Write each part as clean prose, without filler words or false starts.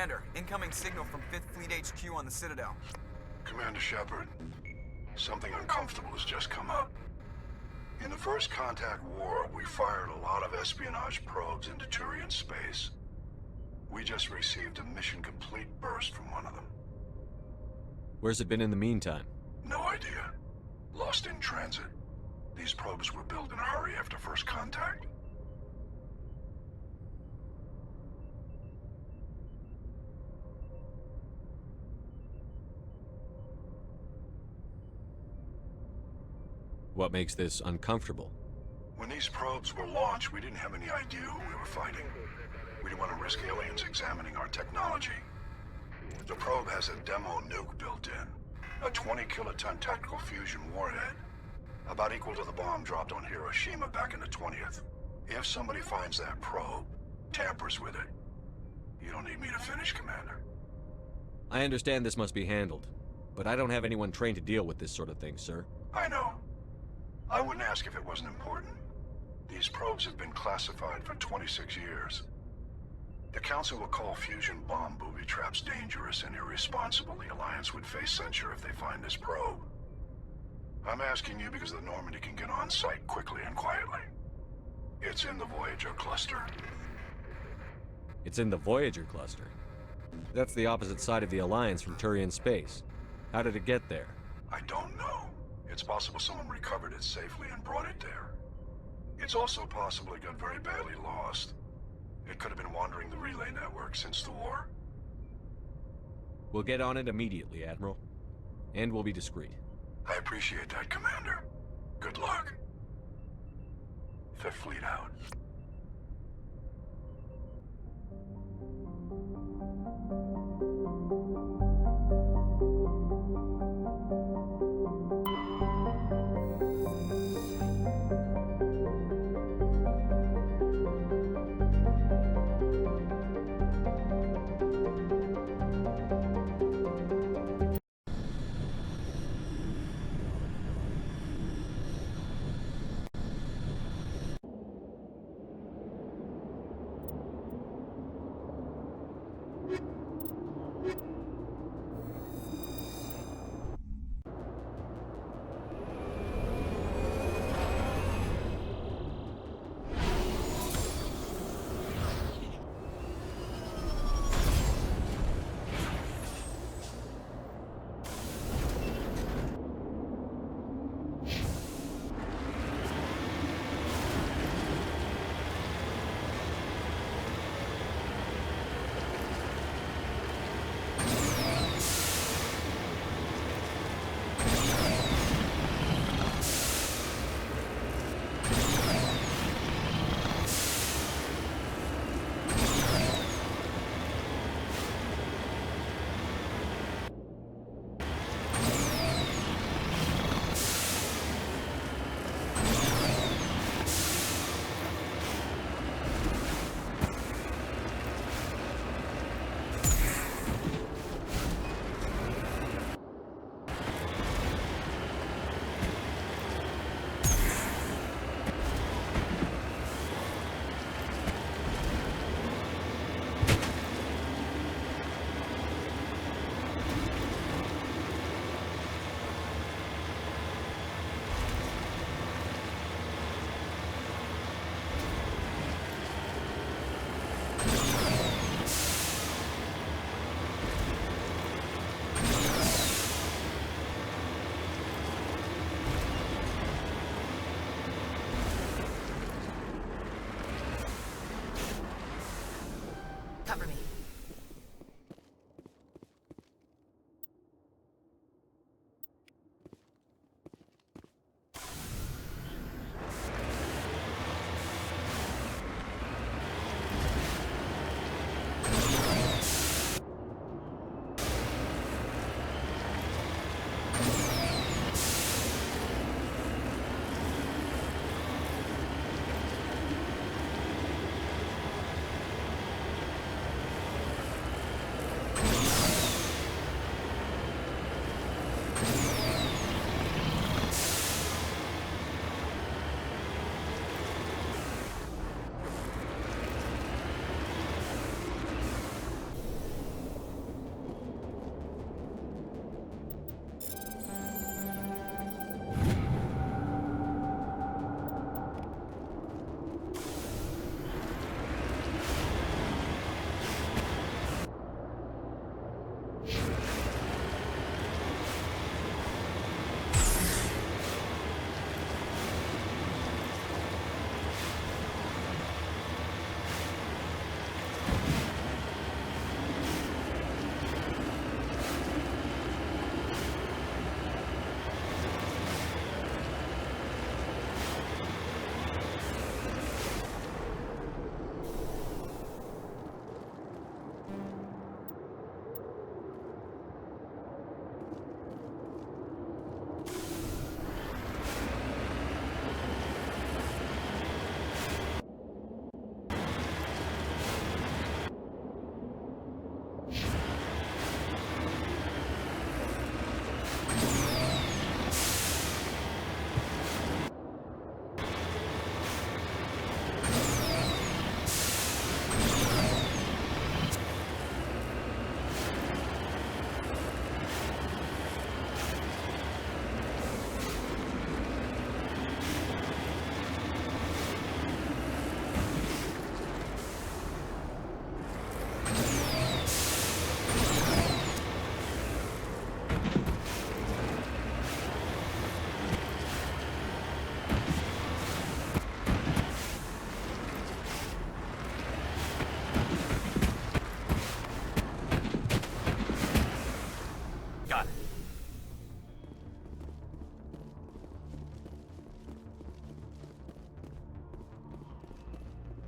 Commander, incoming signal from 5th Fleet HQ on the Citadel. Commander Shepard, something uncomfortable has just come up. In the First Contact War, we fired a lot of espionage probes into Turian space. We just received a mission complete burst from one of them. Where's it been in the meantime? No idea. Lost in transit. These probes were built in a hurry after First Contact. What makes this uncomfortable? When these probes were launched, we didn't have any idea who we were fighting. We didn't want to risk aliens examining our technology. The probe has a demo nuke built in. A 20-kiloton tactical fusion warhead. About equal to the bomb dropped on Hiroshima back in the 20th. If somebody finds that probe, tampers with it, you don't need me to finish, Commander. I understand this must be handled, but I don't have anyone trained to deal with this sort of thing, sir. I know. I wouldn't ask if it wasn't important. These probes have been classified for 26 years. The Council will call fusion bomb booby traps dangerous and irresponsible. The Alliance would face censure if they find this probe. I'm asking you because the Normandy can get on site quickly and quietly. It's in the Voyager cluster. It's in the Voyager cluster. That's the opposite side of the Alliance from Turian space. How did it get there? I don't know. It's possible someone recovered it safely and brought it there. It's also possible it got very badly lost. It could have been wandering the relay network since the war. We'll get on it immediately, Admiral. And we'll be discreet. I appreciate that, Commander. Good luck. Fifth Fleet out.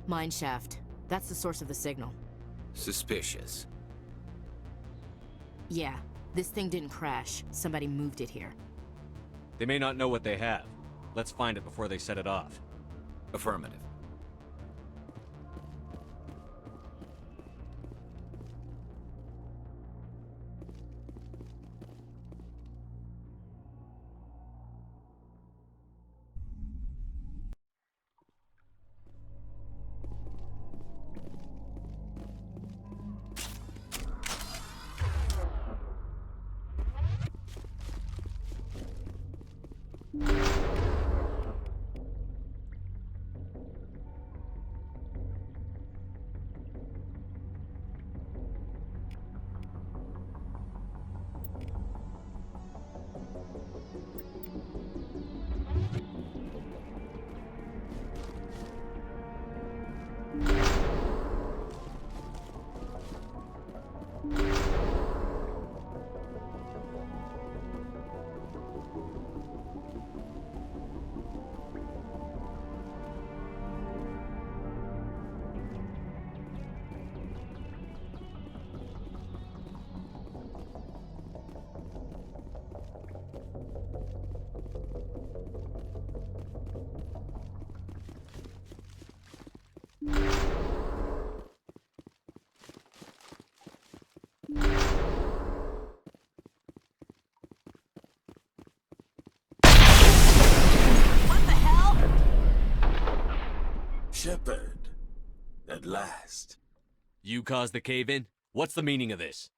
Mine shaft. That's the source of the signal. Suspicious. Yeah, this thing didn't crash. Somebody moved it here. They may not know what they have. Let's find it before they set it off. Affirmative. Shepard, at last. You caused the cave-in? What's the meaning of this?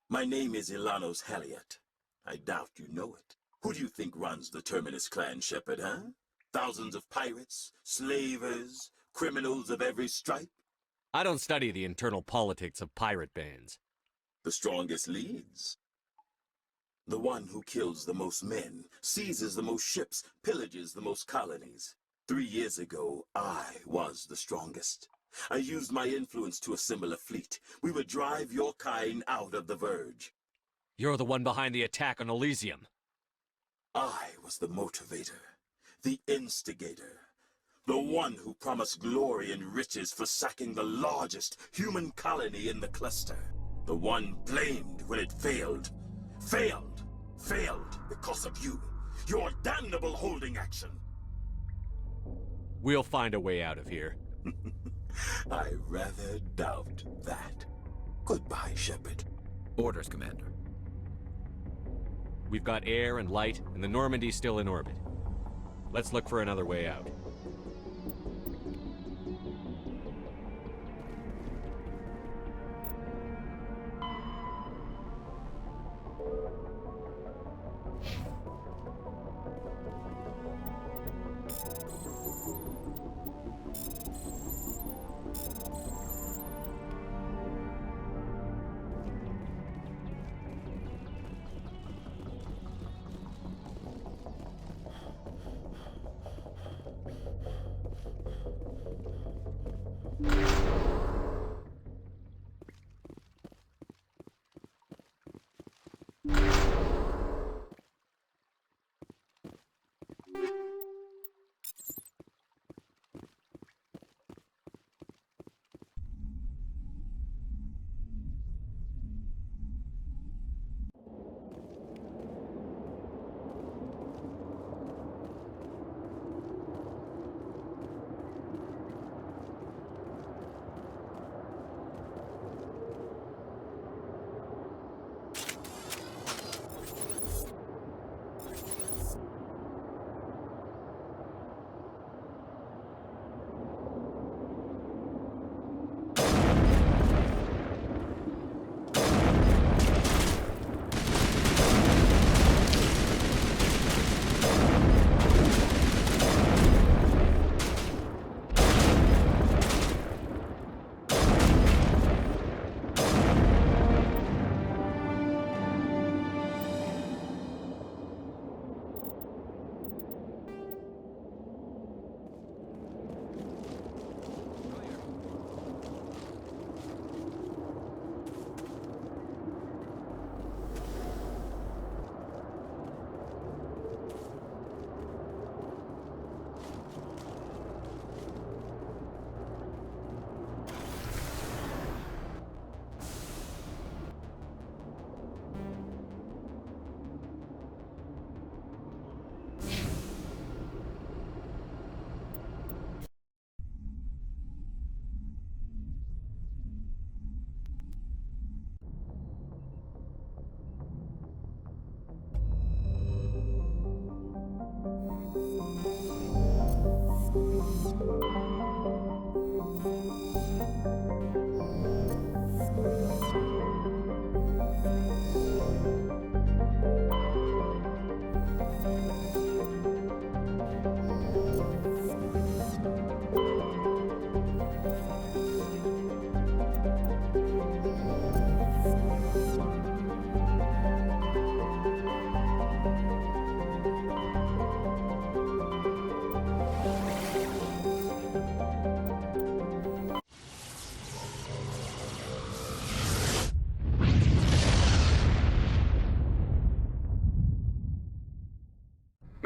My name is Ilanos Halliot. I doubt you know it. Who do you think runs the Terminus clan, Shepard, huh? Thousands of pirates, slavers, criminals of every stripe? I don't study the internal politics of pirate bands. The strongest leads. The one who kills the most men, seizes the most ships, pillages the most colonies. 3 years ago, I was the strongest. I used my influence to assemble a fleet. We would drive your kind out of the Verge. You're the one behind the attack on Elysium. I was the motivator, the instigator, the one who promised glory and riches for sacking the largest human colony in the cluster. The one blamed when it failed. Failed because of you. Your damnable holding action. We'll find a way out of here. I rather doubt that. Goodbye, Shepard. Orders, Commander. We've got air and light, and the Normandy's still in orbit. Let's look for another way out.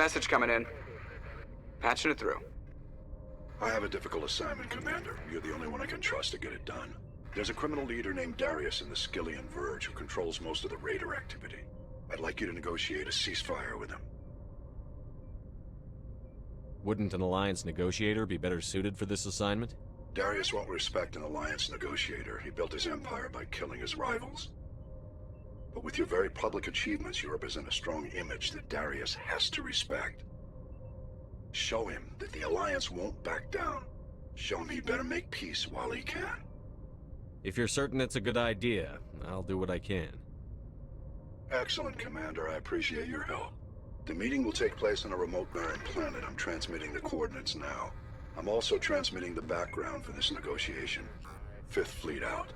Message coming in. Patching it through. I have a difficult assignment, Commander. You're the only one I can trust to get it done. There's a criminal leader named Darius in the Skyllian Verge who controls most of the raider activity. I'd like you to negotiate a ceasefire with him. Wouldn't an Alliance negotiator be better suited for this assignment? Darius won't respect an Alliance negotiator. He built his empire by killing his rivals. But with your very public achievements, you represent a strong image that Darius has to respect. Show him that the Alliance won't back down. Show him he better make peace while he can. If you're certain it's a good idea, I'll do what I can. Excellent, Commander. I appreciate your help. The meeting will take place on a remote barren planet. I'm transmitting the coordinates now. I'm also transmitting the background for this negotiation. Fifth Fleet out.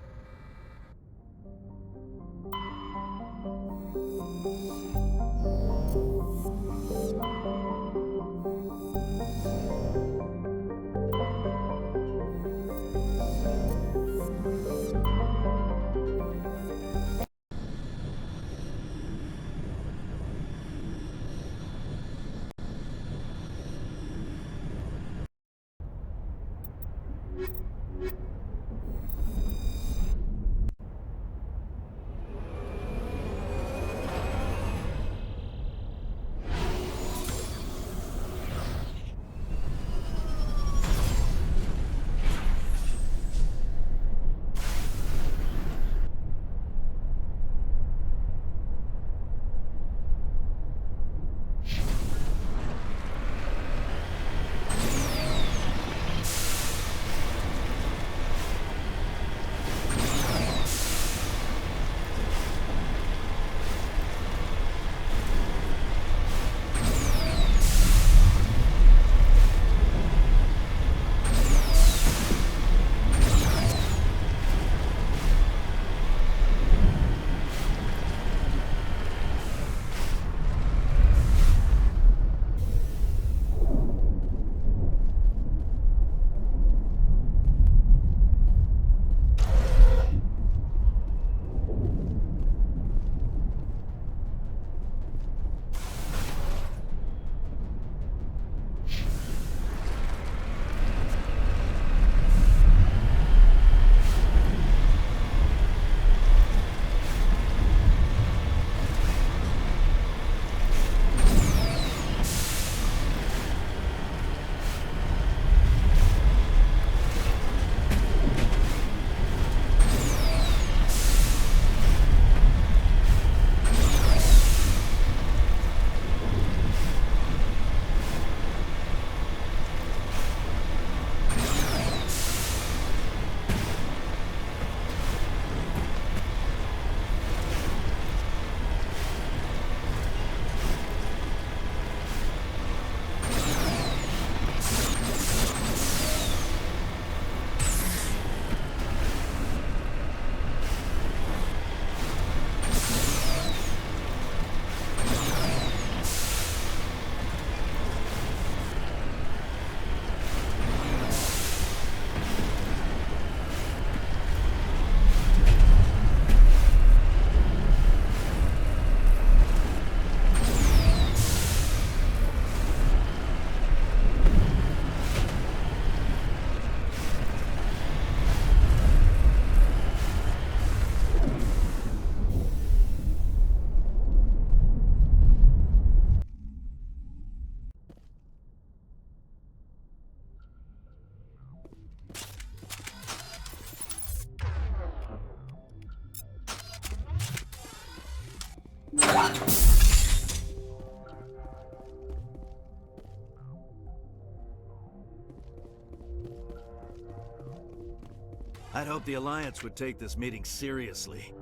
I'd hoped the Alliance would take this meeting seriously.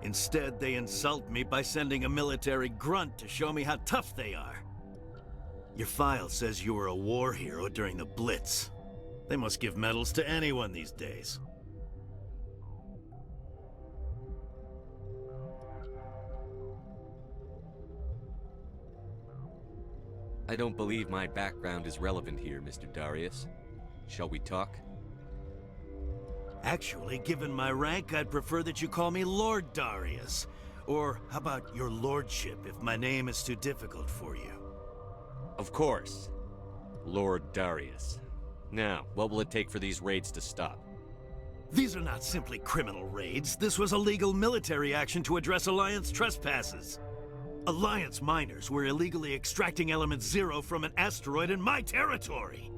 Instead, they insult me by sending a military grunt to show me how tough they are. Your file says you were a war hero during the Blitz. They must give medals to anyone these days. I don't believe my background is relevant here, Mr. Darius. Shall we talk? Actually, given my rank, I'd prefer that you call me Lord Darius. Or how about your lordship, if my name is too difficult for you? Of course. Lord Darius. Now, what will it take for these raids to stop? These are not simply criminal raids. This was a legal military action to address Alliance trespasses. Alliance miners were illegally extracting Element Zero from an asteroid in my territory.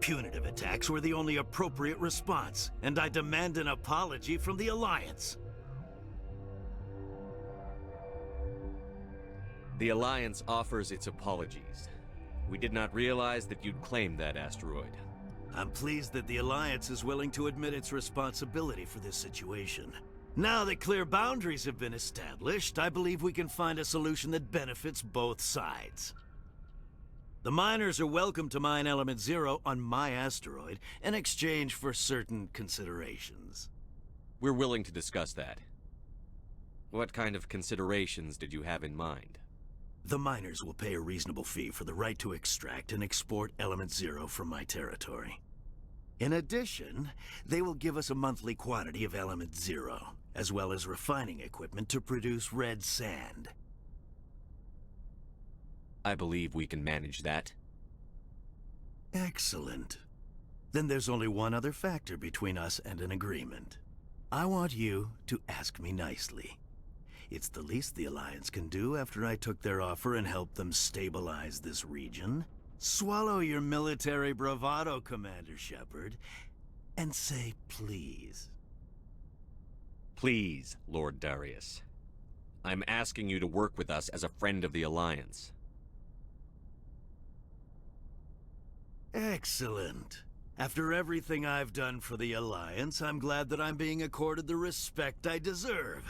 Punitive attacks were the only appropriate response, and I demand an apology from the Alliance. The Alliance offers its apologies. We did not realize that you'd claimed that asteroid. I'm pleased that the Alliance is willing to admit its responsibility for this situation. Now that clear boundaries have been established, I believe we can find a solution that benefits both sides. The miners are welcome to mine Element Zero on my asteroid in exchange for certain considerations. We're willing to discuss that. What kind of considerations did you have in mind? The miners will pay a reasonable fee for the right to extract and export Element Zero from my territory. In addition, they will give us a monthly quantity of Element Zero, as well as refining equipment to produce red sand. I believe we can manage that. Excellent. Then there's only one other factor between us and an agreement. I want you to ask me nicely. It's the least the Alliance can do after I took their offer and helped them stabilize this region. Swallow your military bravado, Commander Shepard, and say please. Please, Lord Darius. I'm asking you to work with us as a friend of the Alliance. Excellent. After everything I've done for the Alliance, I'm glad that I'm being accorded the respect I deserve.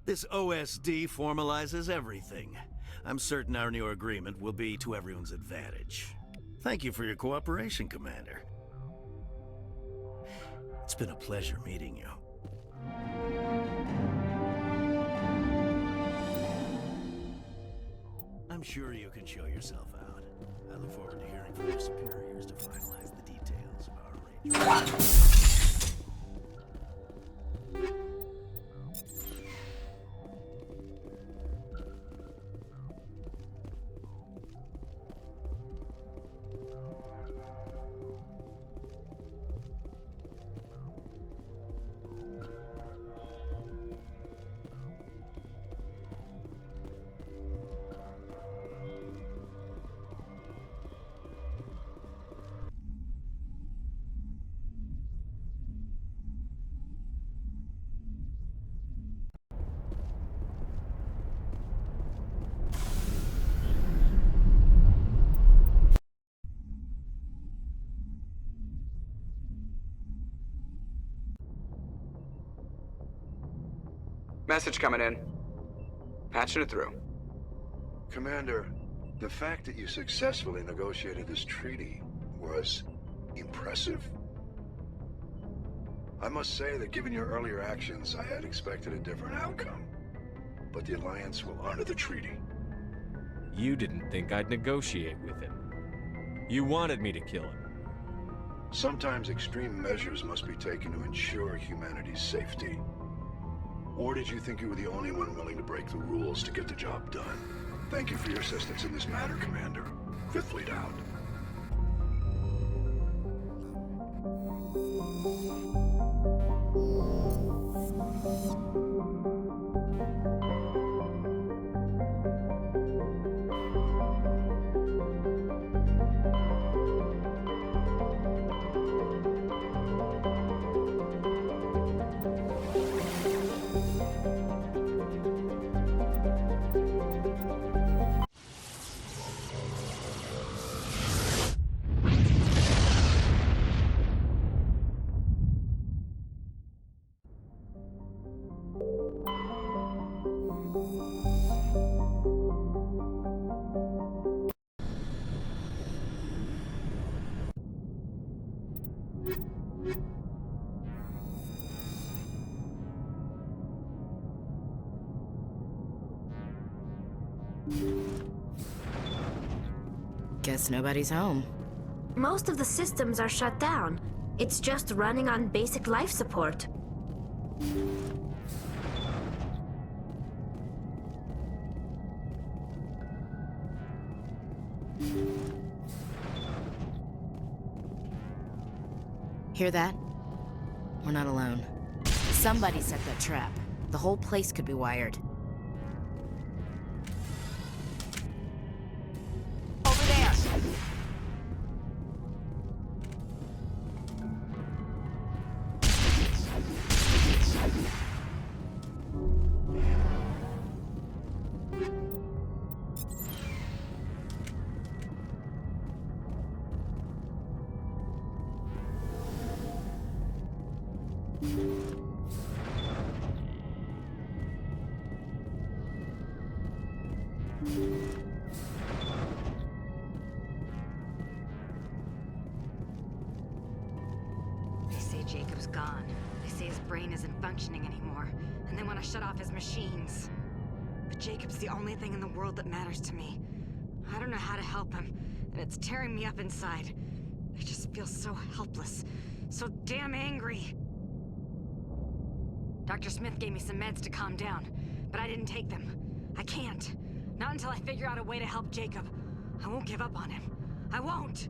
This OSD formalizes everything. I'm certain our new agreement will be to everyone's advantage. Thank you for your cooperation, Commander. It's been a pleasure meeting you. I'm sure you can show yourself out. I look forward to hearing from your superiors to finalize the details of our arrangement. Message coming in. Patching it through. Commander, the fact that you successfully negotiated this treaty was impressive. I must say that given your earlier actions, I had expected a different outcome. But the Alliance will honor the treaty. You didn't think I'd negotiate with him. You wanted me to kill him. Sometimes extreme measures must be taken to ensure humanity's safety. Or did you think you were the only one willing to break the rules to get the job done? Thank you for your assistance in this matter, Commander. Fifth Fleet out. Guess nobody's home. Most of the systems are shut down. It's just running on basic life support. Hear that? We're not alone. Somebody set that trap. The whole place could be wired. Over there! They say Jacob's gone. They say his brain isn't functioning anymore, and they want to shut off his machines. But Jacob's the only thing in the world that matters to me. I don't know how to help him, and it's tearing me up inside. I just feel so helpless, so damn angry. Dr. Smith gave me some meds to calm down, but I didn't take them. I can't. Not until I figure out a way to help Jacob. I won't give up on him. I won't!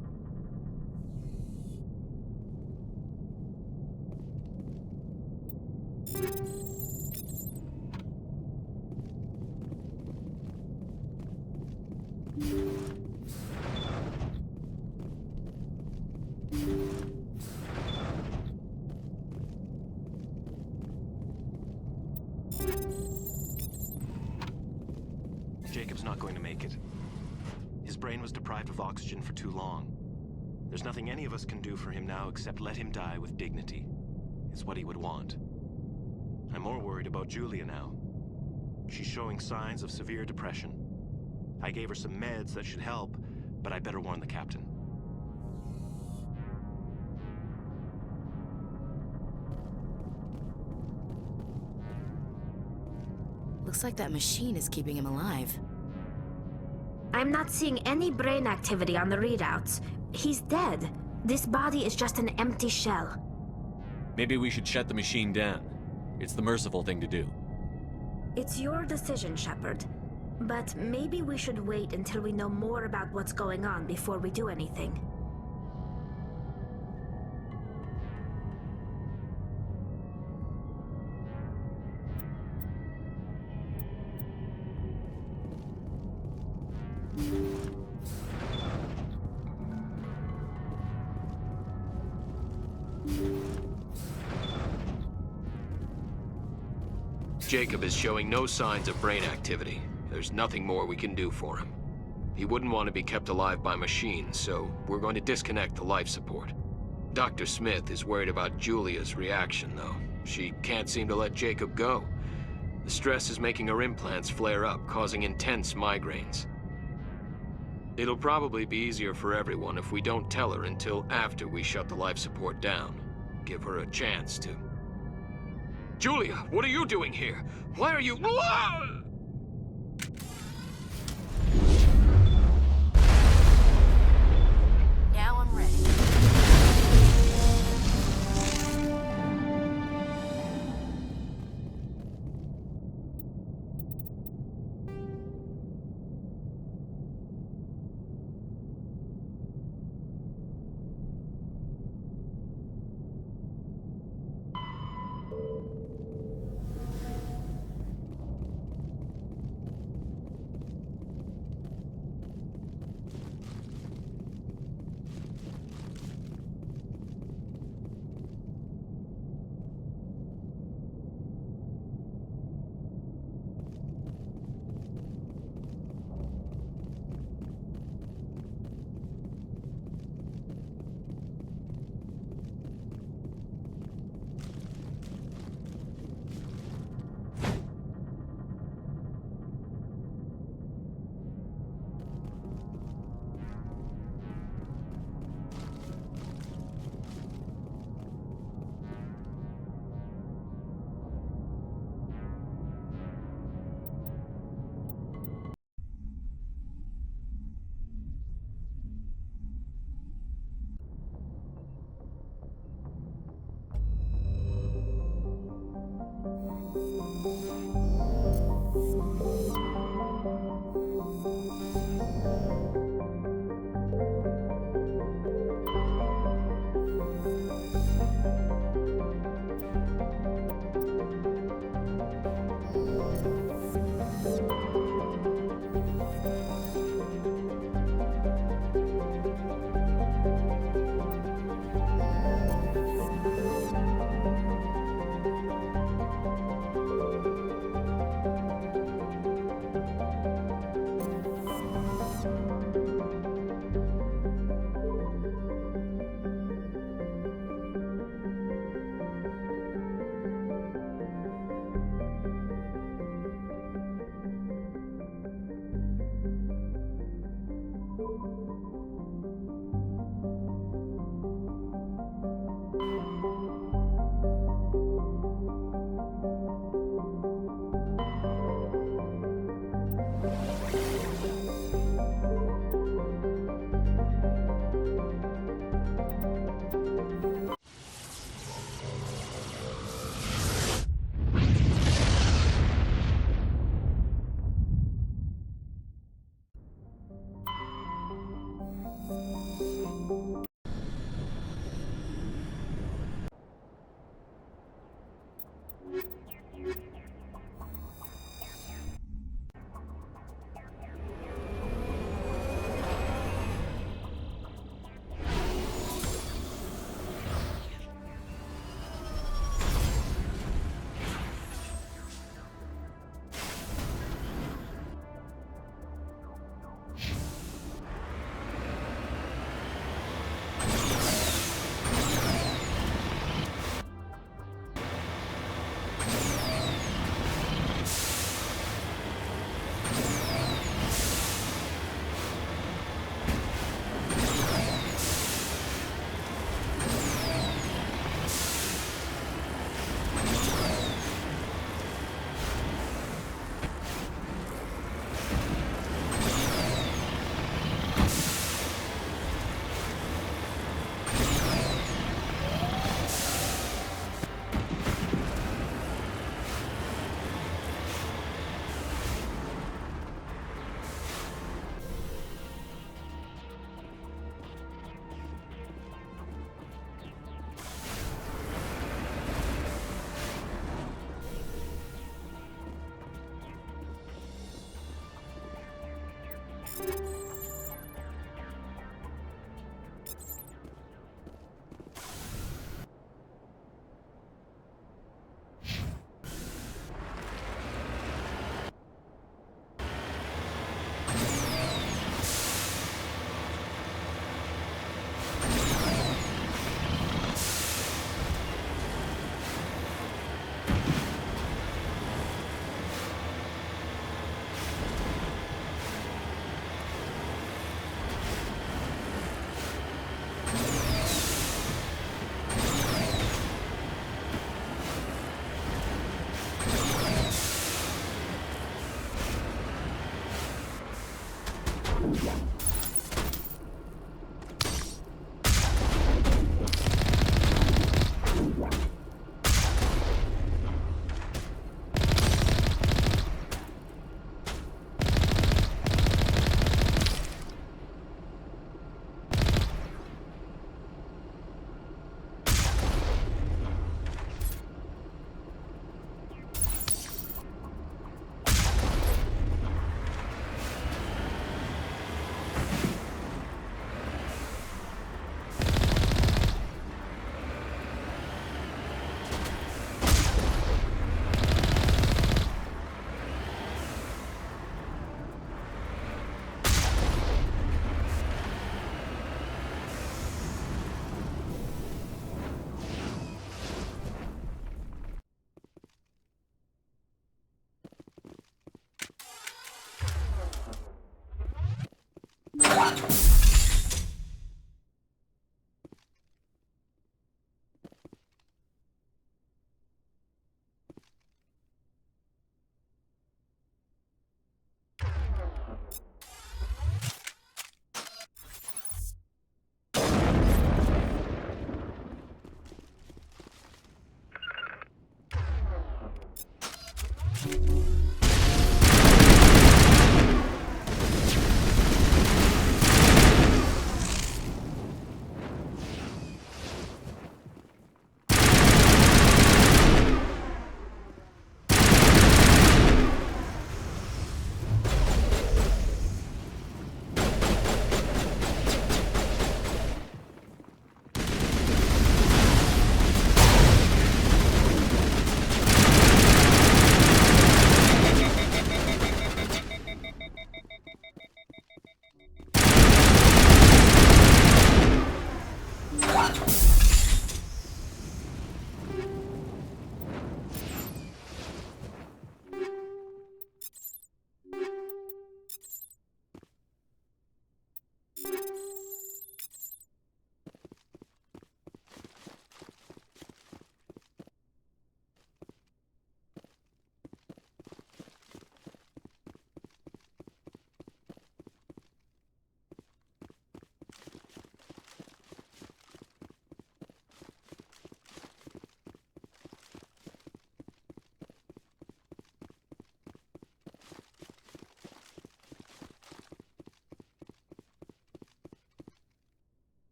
Jacob's not going to make it. His brain was deprived of oxygen for too long. There's nothing any of us can do for him now except let him die with dignity. It's what he would want. I'm more worried about Julia now. She's showing signs of severe depression. I gave her some meds that should help, but I better warn the captain. Looks like that machine is keeping him alive. I'm not seeing any brain activity on the readouts. He's dead. This body is just an empty shell. Maybe we should shut the machine down. It's the merciful thing to do. It's your decision, Shepard. But maybe we should wait until we know more about what's going on before we do anything. Jacob is showing no signs of brain activity. There's nothing more we can do for him. He wouldn't want to be kept alive by machines, so we're going to disconnect the life support. Dr. Smith is worried about Julia's reaction, though. She can't seem to let Jacob go. The stress is making her implants flare up, causing intense migraines. It'll probably be easier for everyone if we don't tell her until after we shut the life support down. Give her a chance to... Julia, what are you doing here? Why are you... Now I'm ready.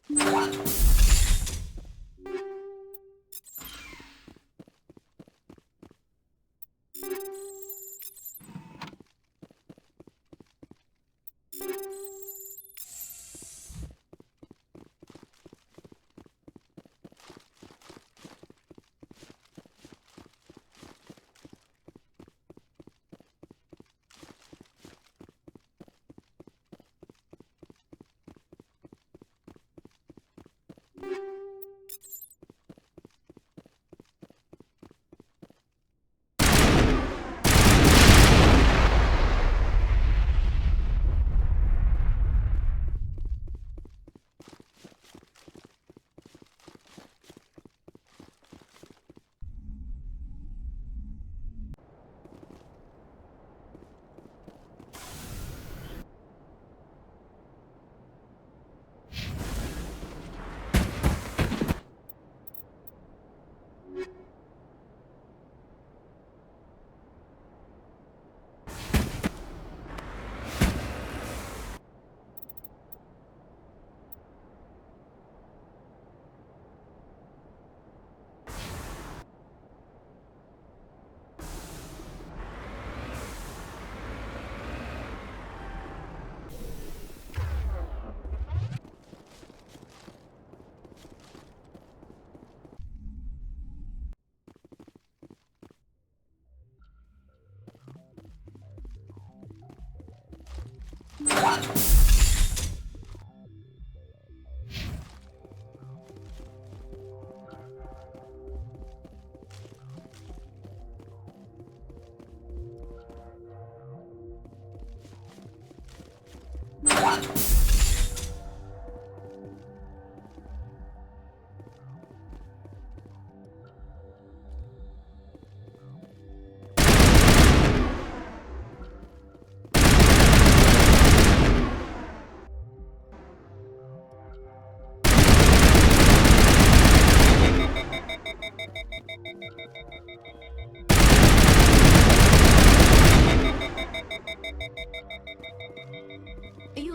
You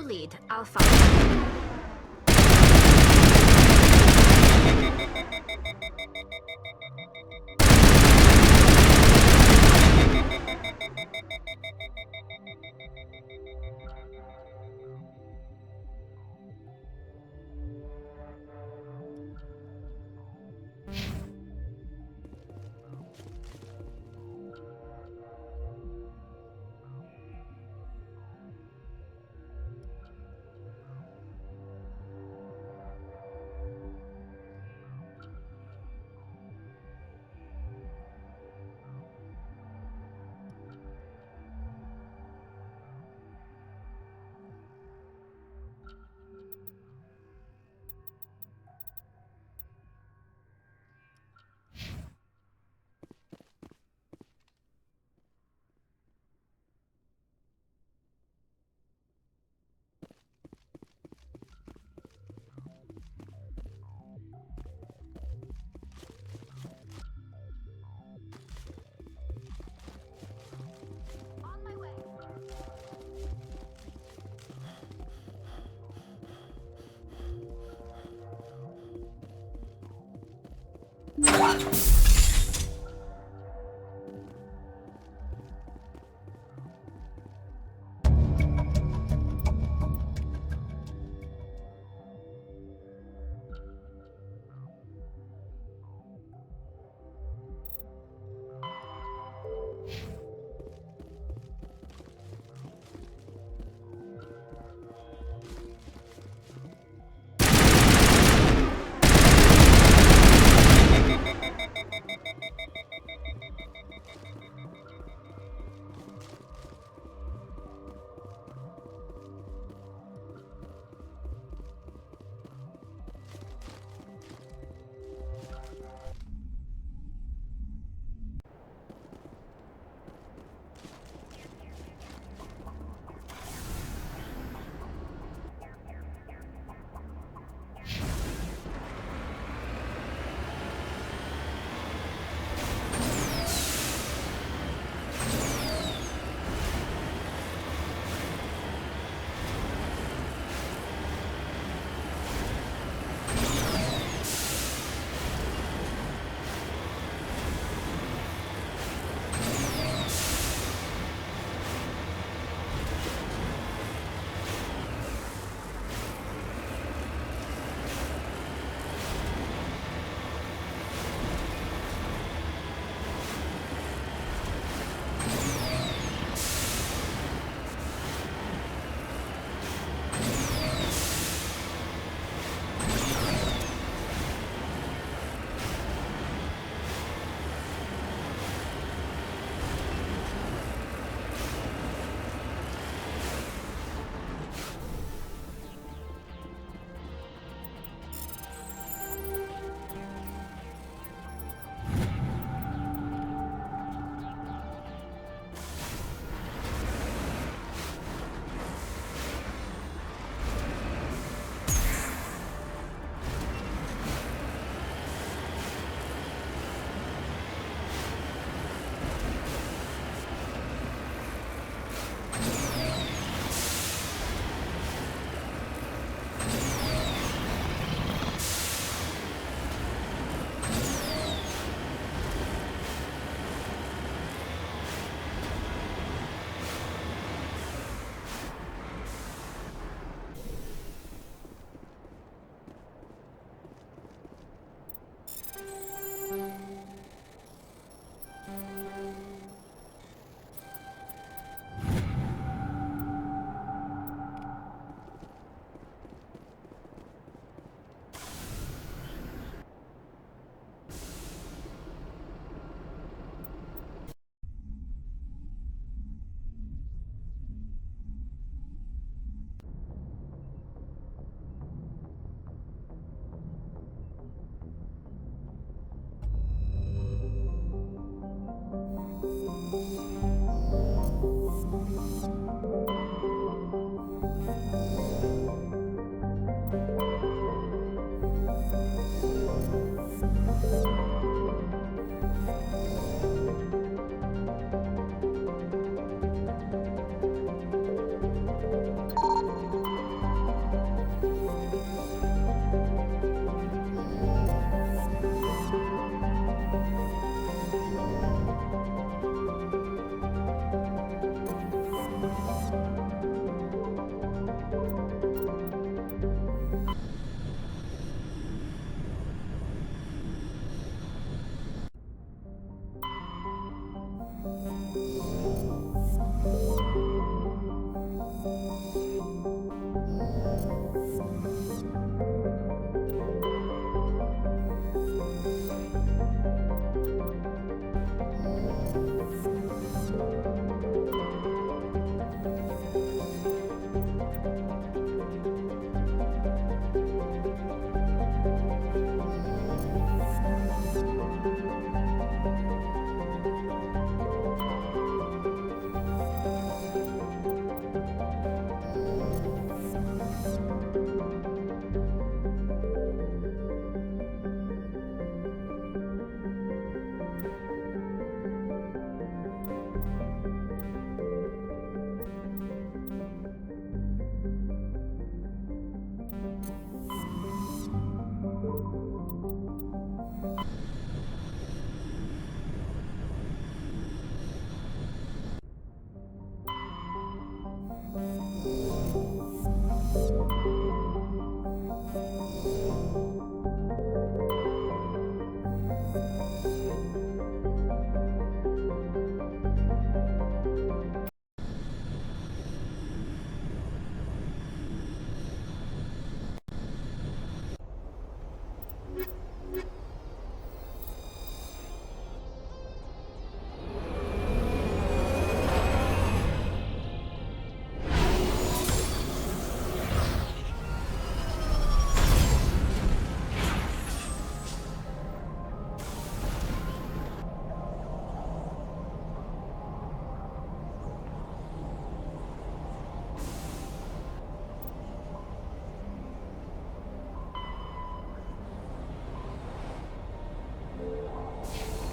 lead. I'll follow.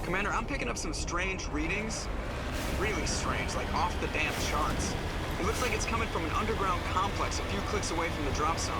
Commander, I'm picking up some strange readings. Really strange, like off the damn charts. It looks like it's coming from an underground complex a few clicks away from the drop zone.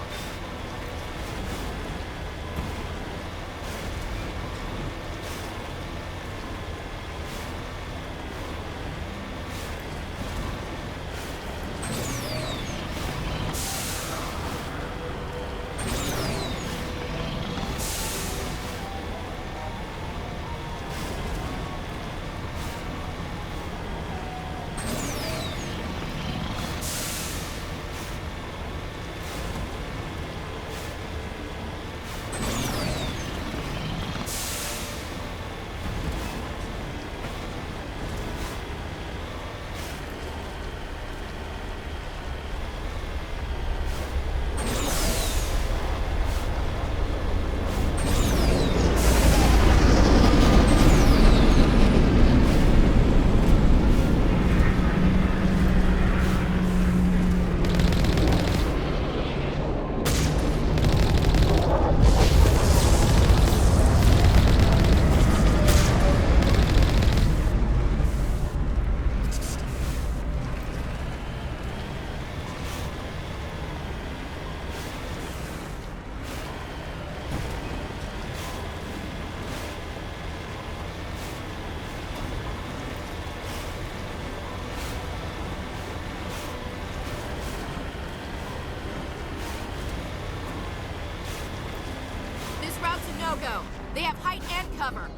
No-go. They have height and cover.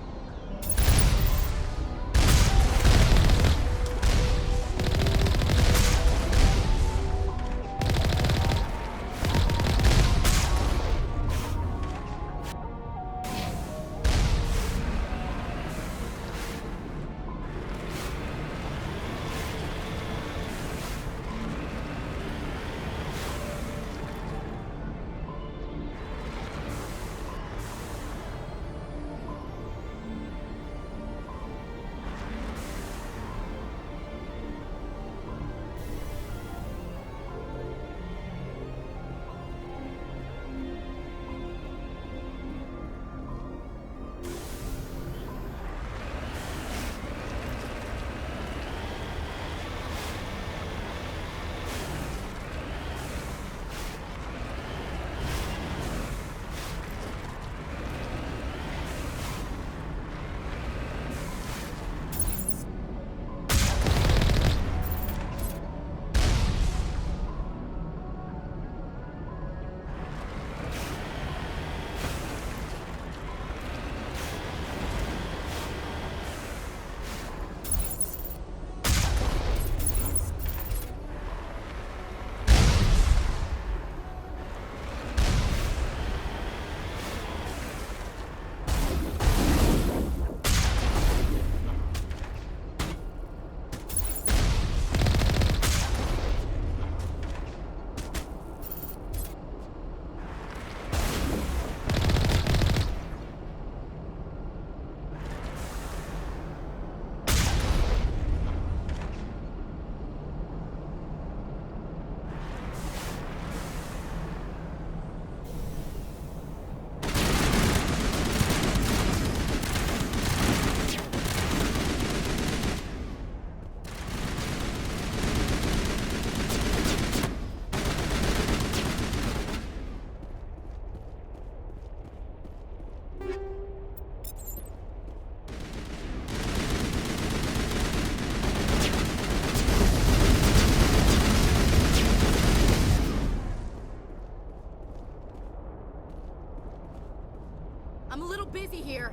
I'm a little busy here.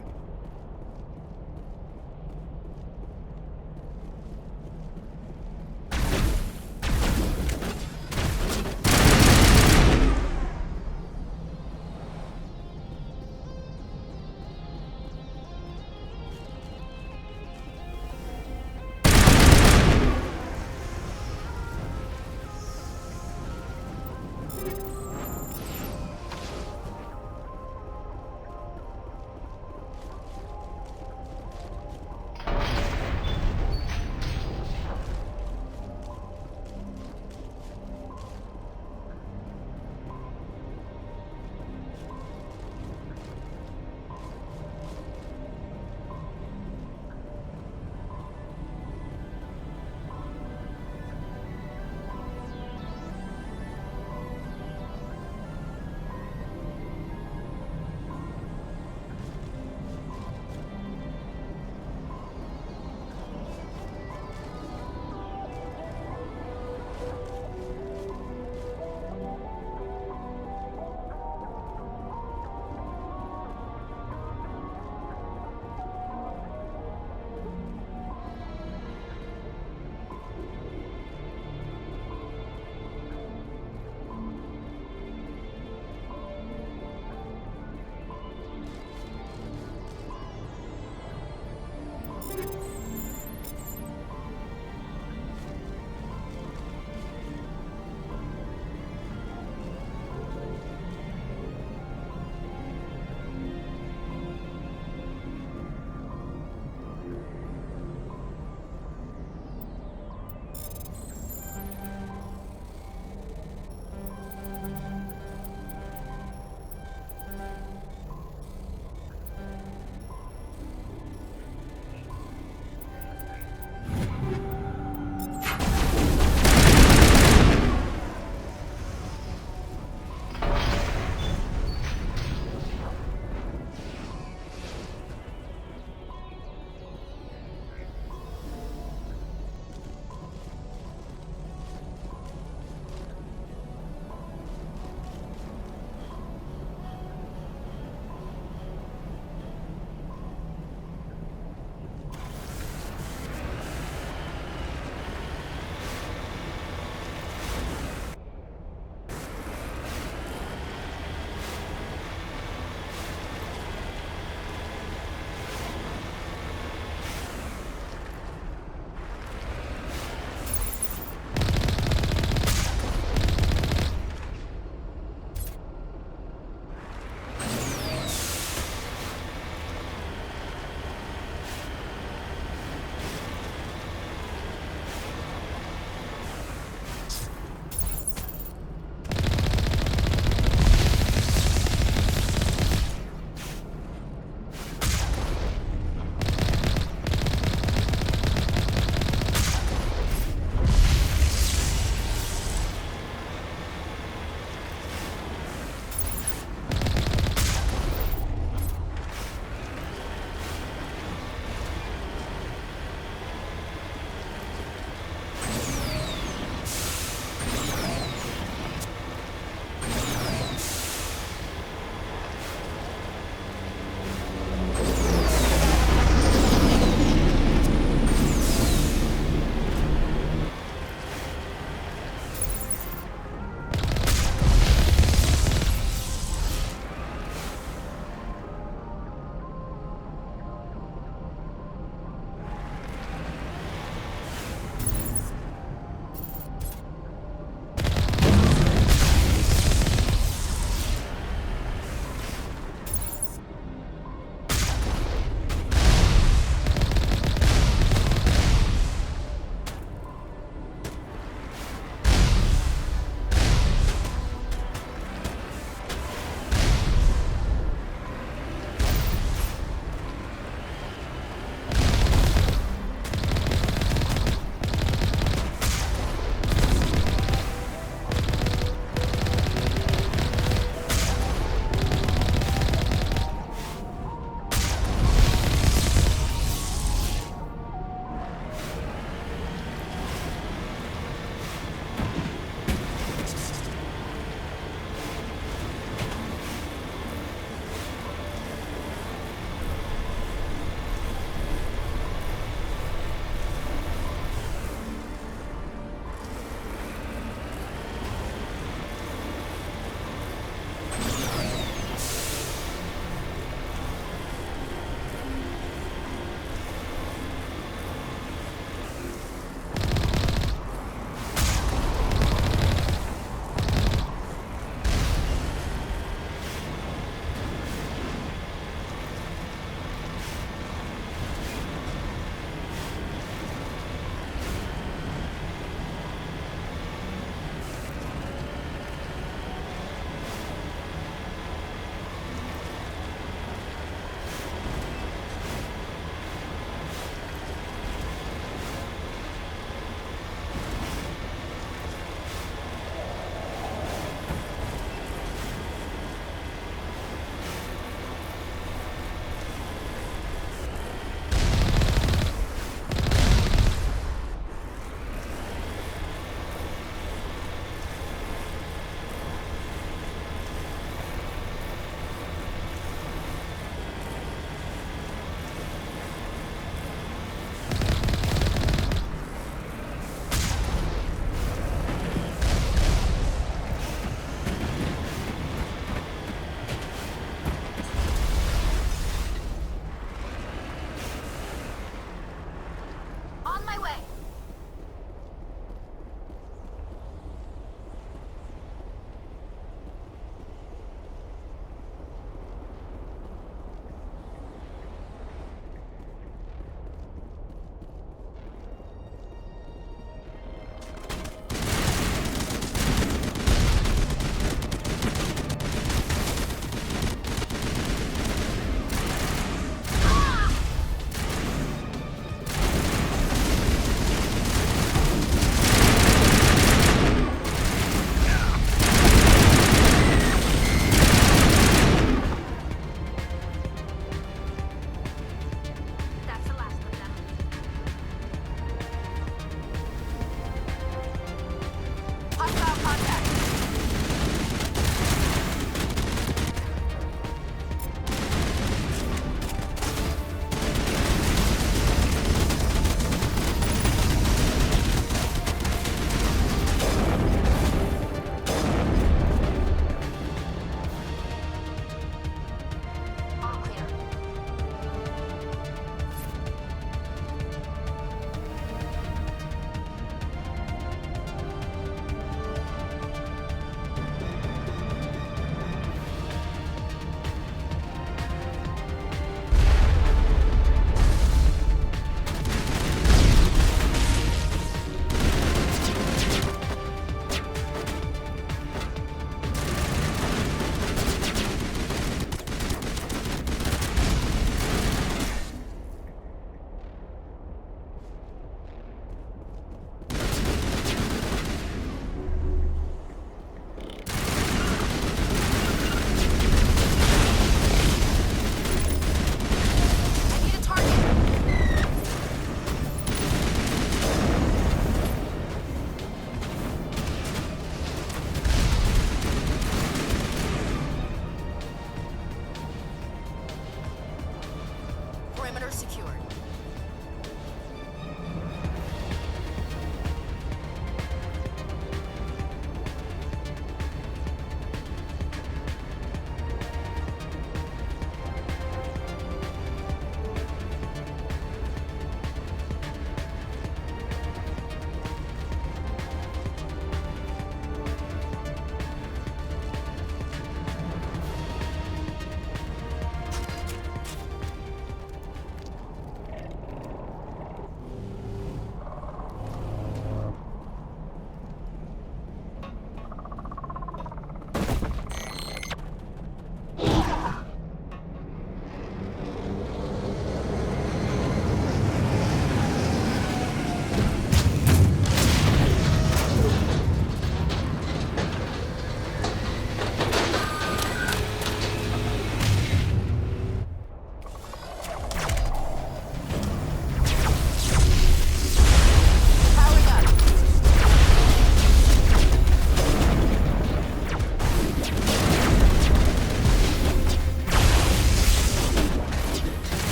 secured.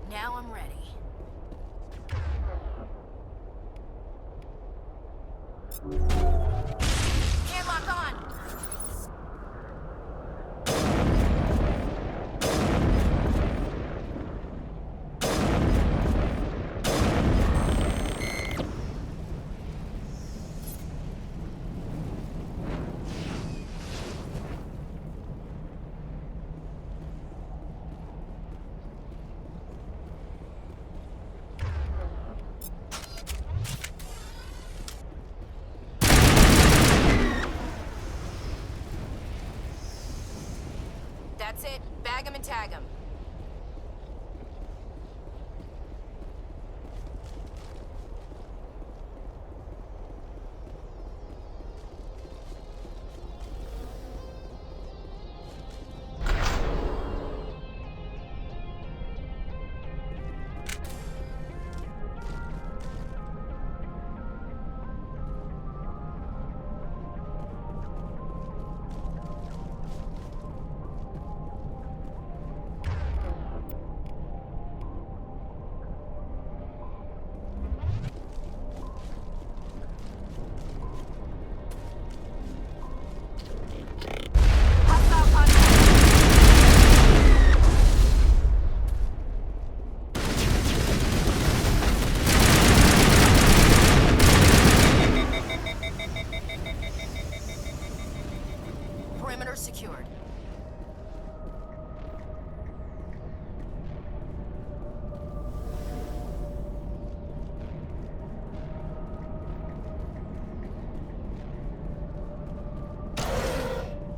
Now I'm ready. Handlock on! That's it. Bag 'em and tag 'em. Perimeter secured.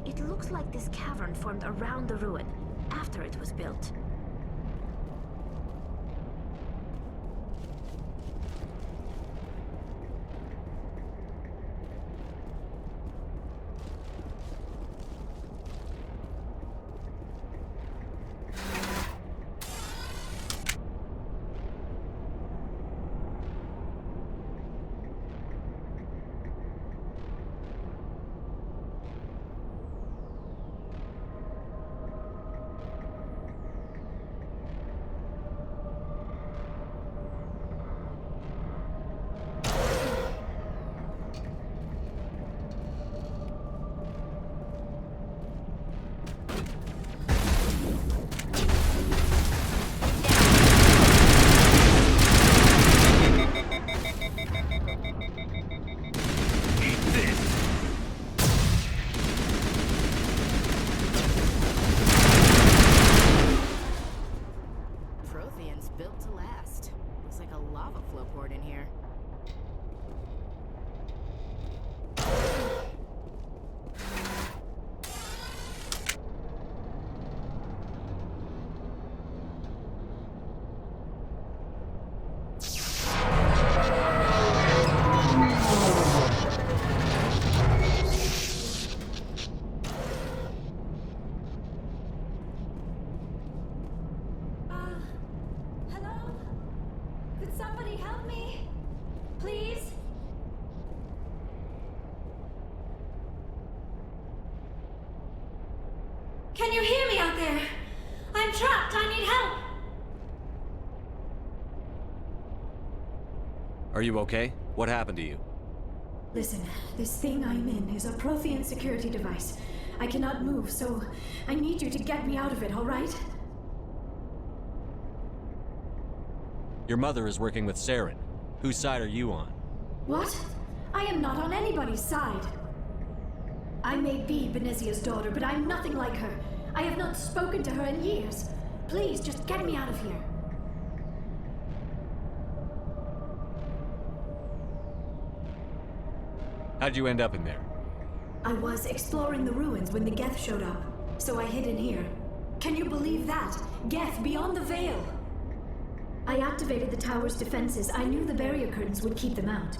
It looks like this cavern formed around the ruin, after it was built. Prothean's built to last. Looks like a lava flow poured in here. Please? Can you hear me out there? I'm trapped. I need help. Are you okay? What happened to you? Listen, this thing I'm in is a Prothean security device. I cannot move, so I need you to get me out of it, all right? Your mother is working with Saren. Whose side are you on? What? I am not on anybody's side. I may be Benezia's daughter, but I'm nothing like her. I have not spoken to her in years. Please, just get me out of here. How'd you end up in there? I was exploring the ruins when the Geth showed up, so I hid in here. Can you believe that? Geth beyond the veil! I activated the tower's defenses. I knew the barrier curtains would keep them out.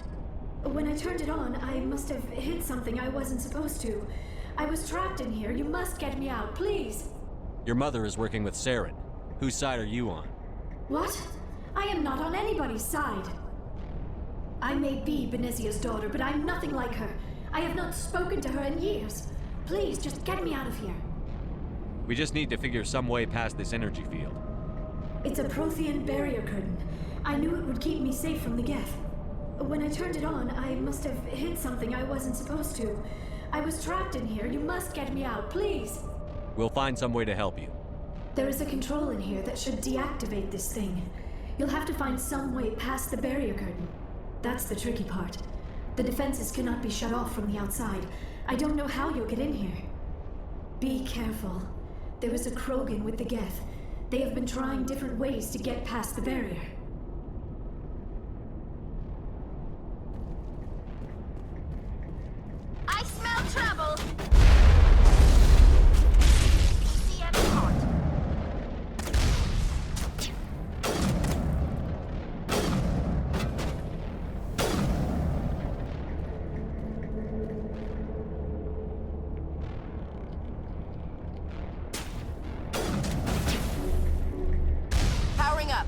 When I turned it on, I must have hit something I wasn't supposed to. I was trapped in here. You must get me out, please! Your mother is working with Saren. Whose side are you on? What? I am not on anybody's side. I may be Benezia's daughter, but I'm nothing like her. I have not spoken to her in years. Please, just get me out of here. We just need to figure some way past this energy field. It's a Prothean barrier curtain. I knew it would keep me safe from the Geth. When I turned it on, I must have hit something I wasn't supposed to. I was trapped in here. You must get me out, please. We'll find some way to help you. There is a control in here that should deactivate this thing. You'll have to find some way past the barrier curtain. That's the tricky part. The defenses cannot be shut off from the outside. I don't know how you'll get in here. Be careful. There is a Krogan with the Geth. They have been trying different ways to get past the barrier. I smell trouble! See any heart? Powering up.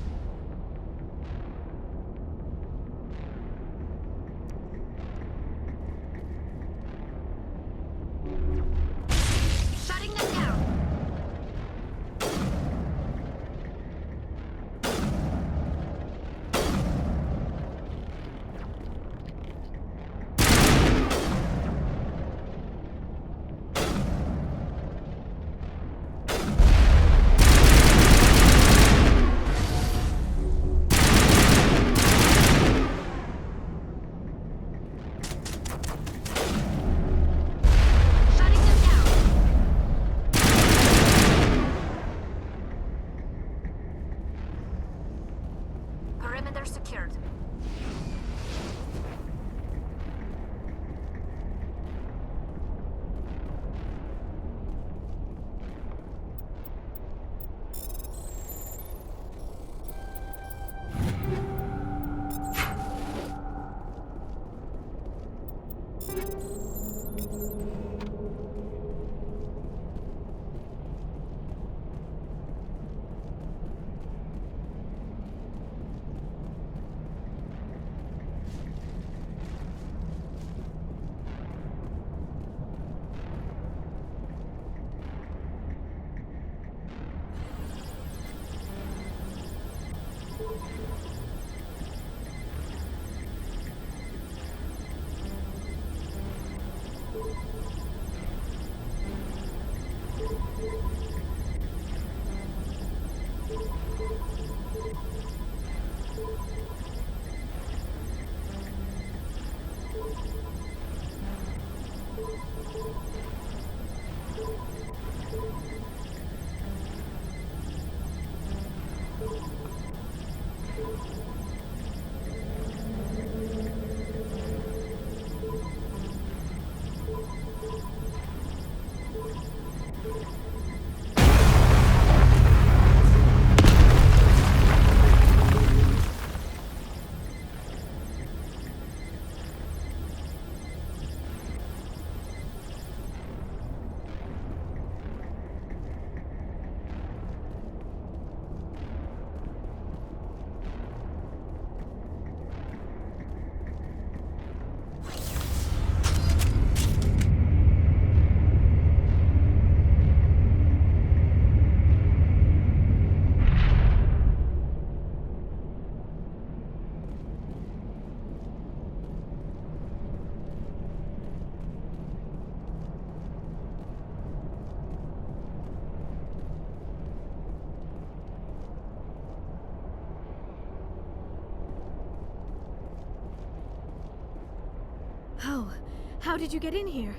Oh, how did you get in here?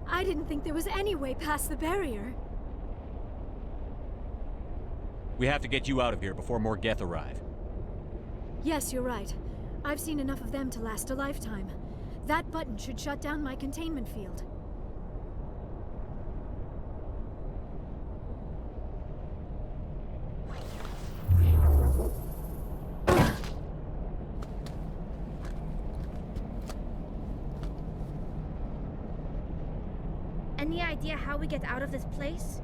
I didn't think there was any way past the barrier. We have to get you out of here before more Geth arrive. Yes, you're right. I've seen enough of them to last a lifetime. That button should shut down my containment field. Any idea how we get out of this place?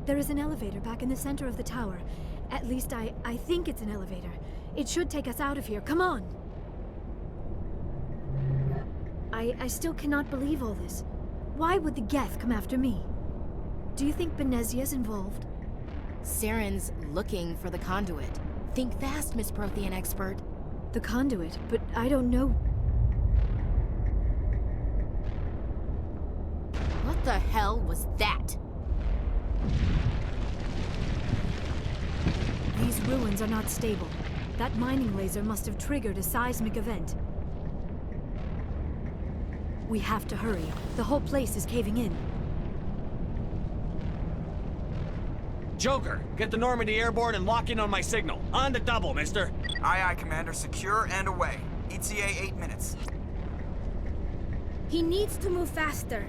There is an elevator back in the center of the tower. At least I think it's an elevator. It should take us out of here. Come on! I still cannot believe all this. Why would the Geth come after me? Do you think Benezia's involved? Saren's looking for the conduit. Think fast, Miss Prothean expert. The conduit? But I don't know... What the hell was that? These ruins are not stable. That mining laser must have triggered a seismic event. We have to hurry. The whole place is caving in. Joker, get the Normandy airborne and lock in on my signal. On the double, mister. Aye, aye, Commander. Secure and away. ETA 8 minutes. He needs to move faster.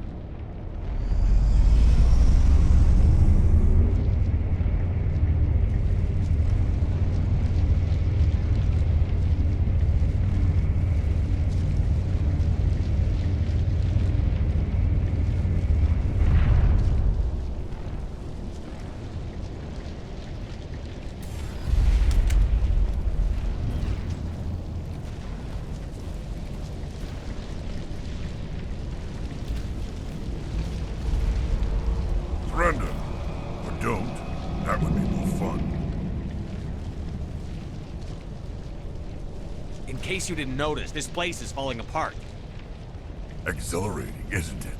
Surrender. Or don't. That would be more fun. In case you didn't notice, this place is falling apart. Exhilarating, isn't it?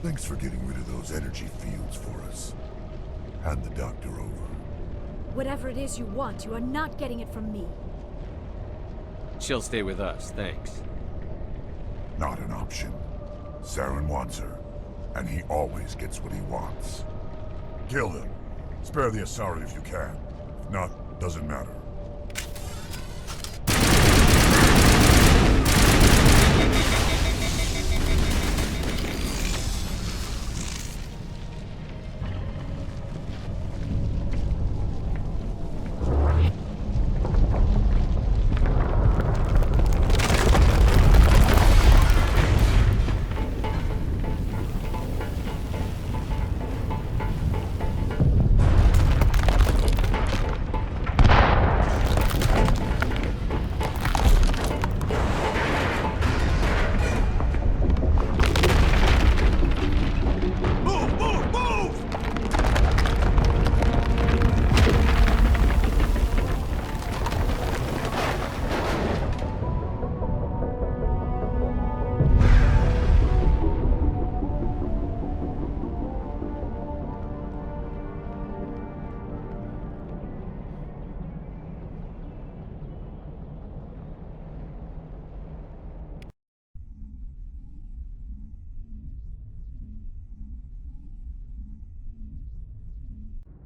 Thanks for getting rid of those energy fields for us. Hand the doctor over. Whatever it is you want, you are not getting it from me. She'll stay with us, thanks. Not an option. Saren wants her, and he always gets what he wants. Kill him. Spare the Asari if you can. If not, doesn't matter.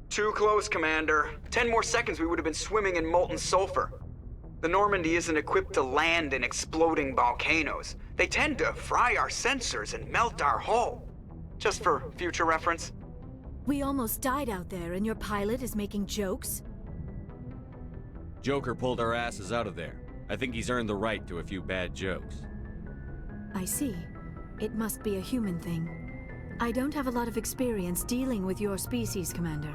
Too close, Commander. 10 more seconds we would have been swimming in molten sulfur. The Normandy isn't equipped to land in exploding volcanoes. They tend to fry our sensors and melt our hull. Just for future reference. We almost died out there, and your pilot is making jokes? Joker pulled our asses out of there. I think he's earned the right to a few bad jokes. I see. It must be a human thing. I don't have a lot of experience dealing with your species, Commander.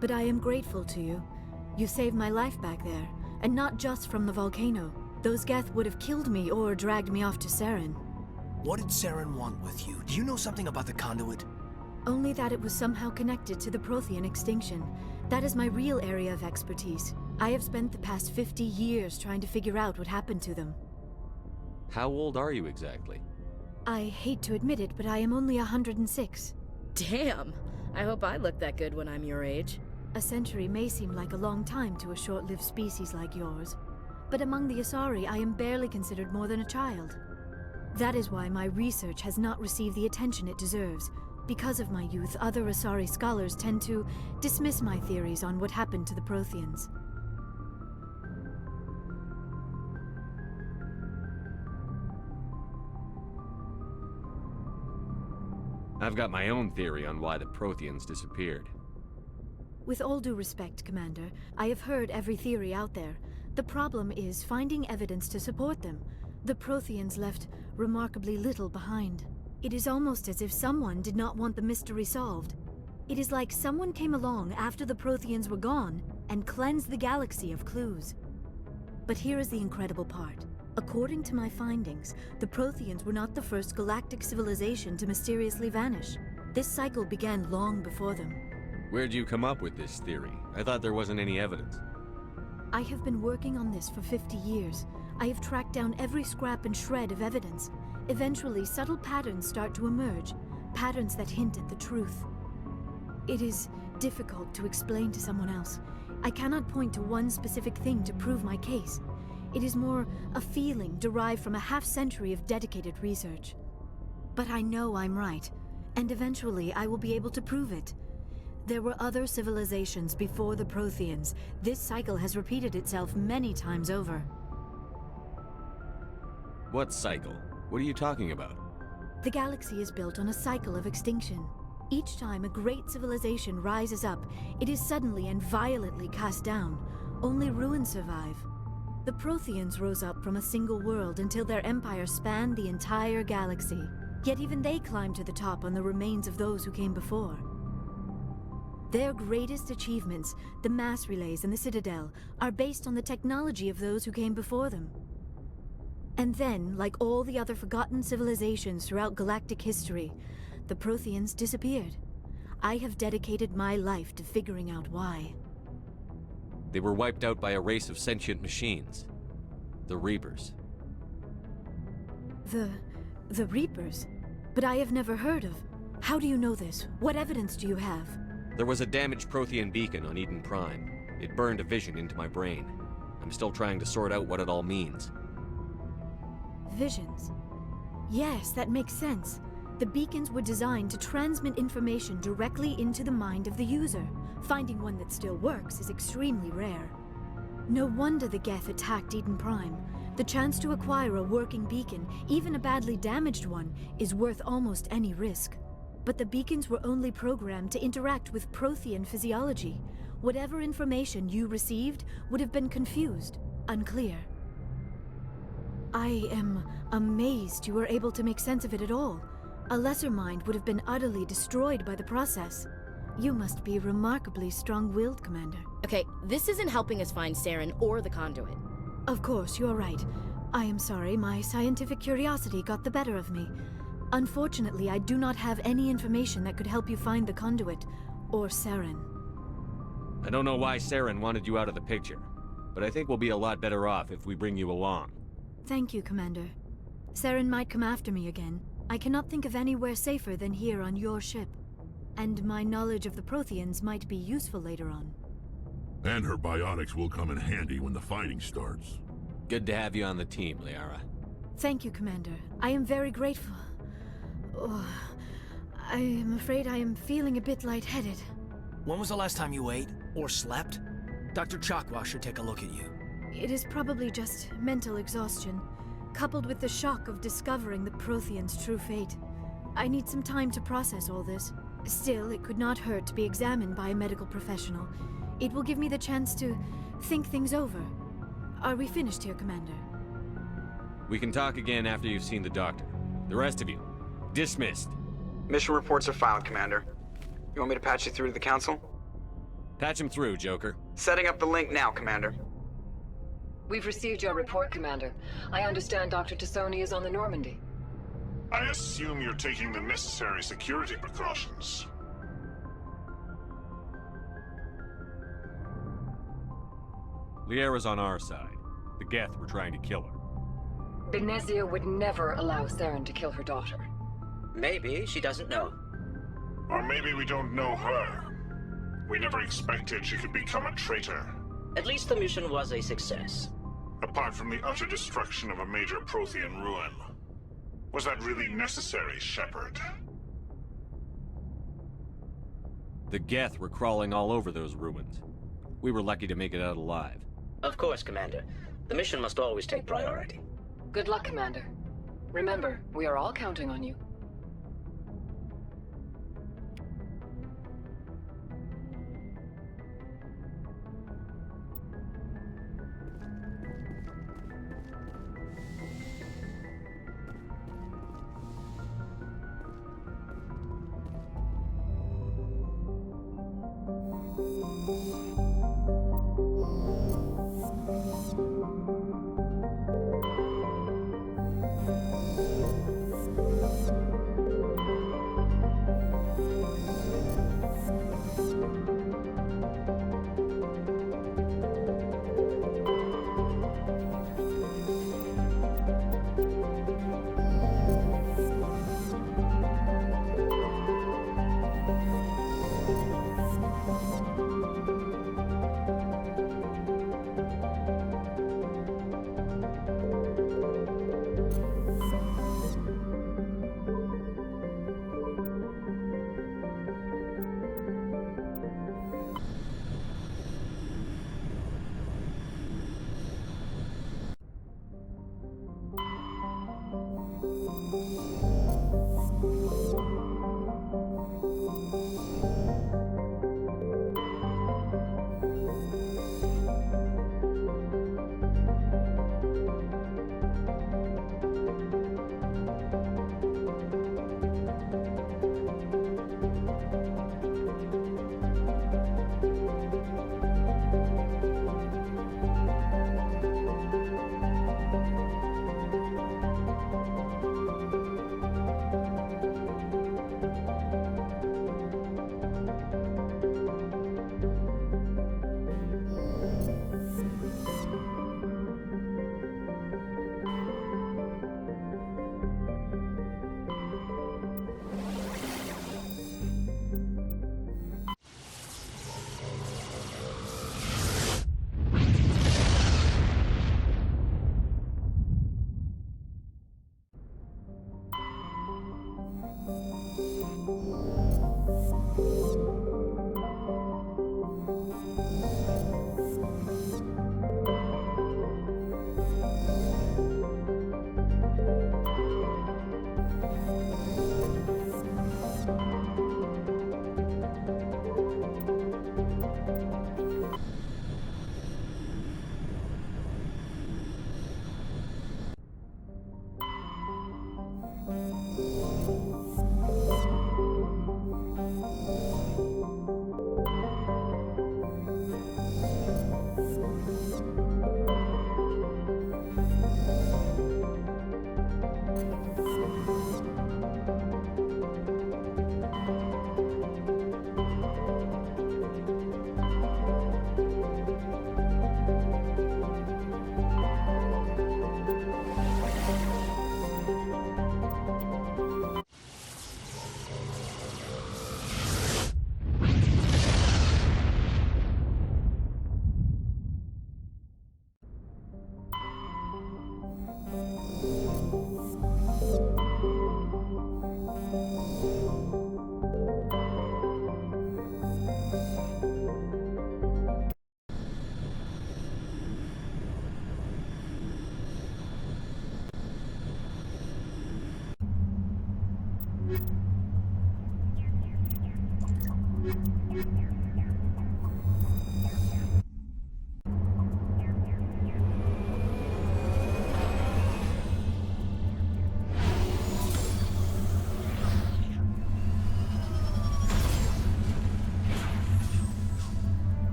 But I am grateful to you. You saved my life back there, and not just from the volcano. Those Geth would have killed me or dragged me off to Saren. What did Saren want with you? Do you know something about the conduit? Only that it was somehow connected to the Prothean extinction. That is my real area of expertise. I have spent the past 50 years trying to figure out what happened to them. How old are you exactly? I hate to admit it, but I am only 106. Damn! I hope I look that good when I'm your age. A century may seem like a long time to a short-lived species like yours. But among the Asari, I am barely considered more than a child. That is why my research has not received the attention it deserves. Because of my youth, other Asari scholars tend to dismiss my theories on what happened to the Protheans. I've got my own theory on why the Protheans disappeared. With all due respect, Commander, I have heard every theory out there. The problem is finding evidence to support them. The Protheans left remarkably little behind. It is almost as if someone did not want the mystery solved. It is like someone came along after the Protheans were gone and cleansed the galaxy of clues. But here is the incredible part. According to my findings, the Protheans were not the first galactic civilization to mysteriously vanish. This cycle began long before them. Where'd you come up with this theory? I thought there wasn't any evidence. I have been working on this for 50 years. I have tracked down every scrap and shred of evidence. Eventually, subtle patterns start to emerge, patterns that hint at the truth. It is difficult to explain to someone else. I cannot point to one specific thing to prove my case. It is more a feeling derived from a half-century of dedicated research. But I know I'm right, and eventually I will be able to prove it. There were other civilizations before the Protheans. This cycle has repeated itself many times over. What cycle? What are you talking about? The galaxy is built on a cycle of extinction. Each time a great civilization rises up, it is suddenly and violently cast down. Only ruins survive. The Protheans rose up from a single world until their empire spanned the entire galaxy. Yet even they climbed to the top on the remains of those who came before. Their greatest achievements, the mass relays and the Citadel, are based on the technology of those who came before them. And then, like all the other forgotten civilizations throughout galactic history, the Protheans disappeared. I have dedicated my life to figuring out why. They were wiped out by a race of sentient machines. The Reapers. The Reapers? But I have never heard of. How do you know this? What evidence do you have? There was a damaged Prothean beacon on Eden Prime. It burned a vision into my brain. I'm still trying to sort out what it all means. Visions. Yes, that makes sense. The beacons were designed to transmit information directly into the mind of the user. Finding one that still works is extremely rare. No wonder the Geth attacked Eden Prime. The chance to acquire a working beacon, even a badly damaged one, is worth almost any risk. But the beacons were only programmed to interact with Prothean physiology. Whatever information you received would have been confused, unclear. I am amazed you were able to make sense of it at all. A lesser mind would have been utterly destroyed by the process. You must be remarkably strong-willed, Commander. Okay, this isn't helping us find Saren or the conduit. Of course, you're right. I am sorry, my scientific curiosity got the better of me. Unfortunately, I do not have any information that could help you find the conduit, or Saren. I don't know why Saren wanted you out of the picture, but I think we'll be a lot better off if we bring you along. Thank you, Commander. Saren might come after me again. I cannot think of anywhere safer than here on your ship. And my knowledge of the Protheans might be useful later on. And her biotics will come in handy when the fighting starts. Good to have you on the team, Liara. Thank you, Commander. I am very grateful. Oh, I am afraid I am feeling a bit lightheaded. When was the last time you ate? Or slept? Dr. Chakwa should take a look at you. It is probably just mental exhaustion, coupled with the shock of discovering the Protheans' true fate. I need some time to process all this. Still, it could not hurt to be examined by a medical professional. It will give me the chance to think things over. Are we finished here, Commander? We can talk again after you've seen the doctor. The rest of you, dismissed. Mission reports are filed, Commander. You want me to patch you through to the Council? Patch him through, Joker. Setting up the link now, Commander. We've received your report, Commander. I understand Dr. T'Soni is on the Normandy. I assume you're taking the necessary security precautions. Liara's on our side. The Geth were trying to kill her. Benezia would never allow Saren to kill her daughter. Maybe she doesn't know. Or maybe we don't know her. We never expected she could become a traitor. At least the mission was a success. Apart from the utter destruction of a major Prothean ruin. Was that really necessary, Shepard? The Geth were crawling all over those ruins. We were lucky to make it out alive. Of course, Commander. The mission must always take priority. Good luck, Commander. Remember, we are all counting on you.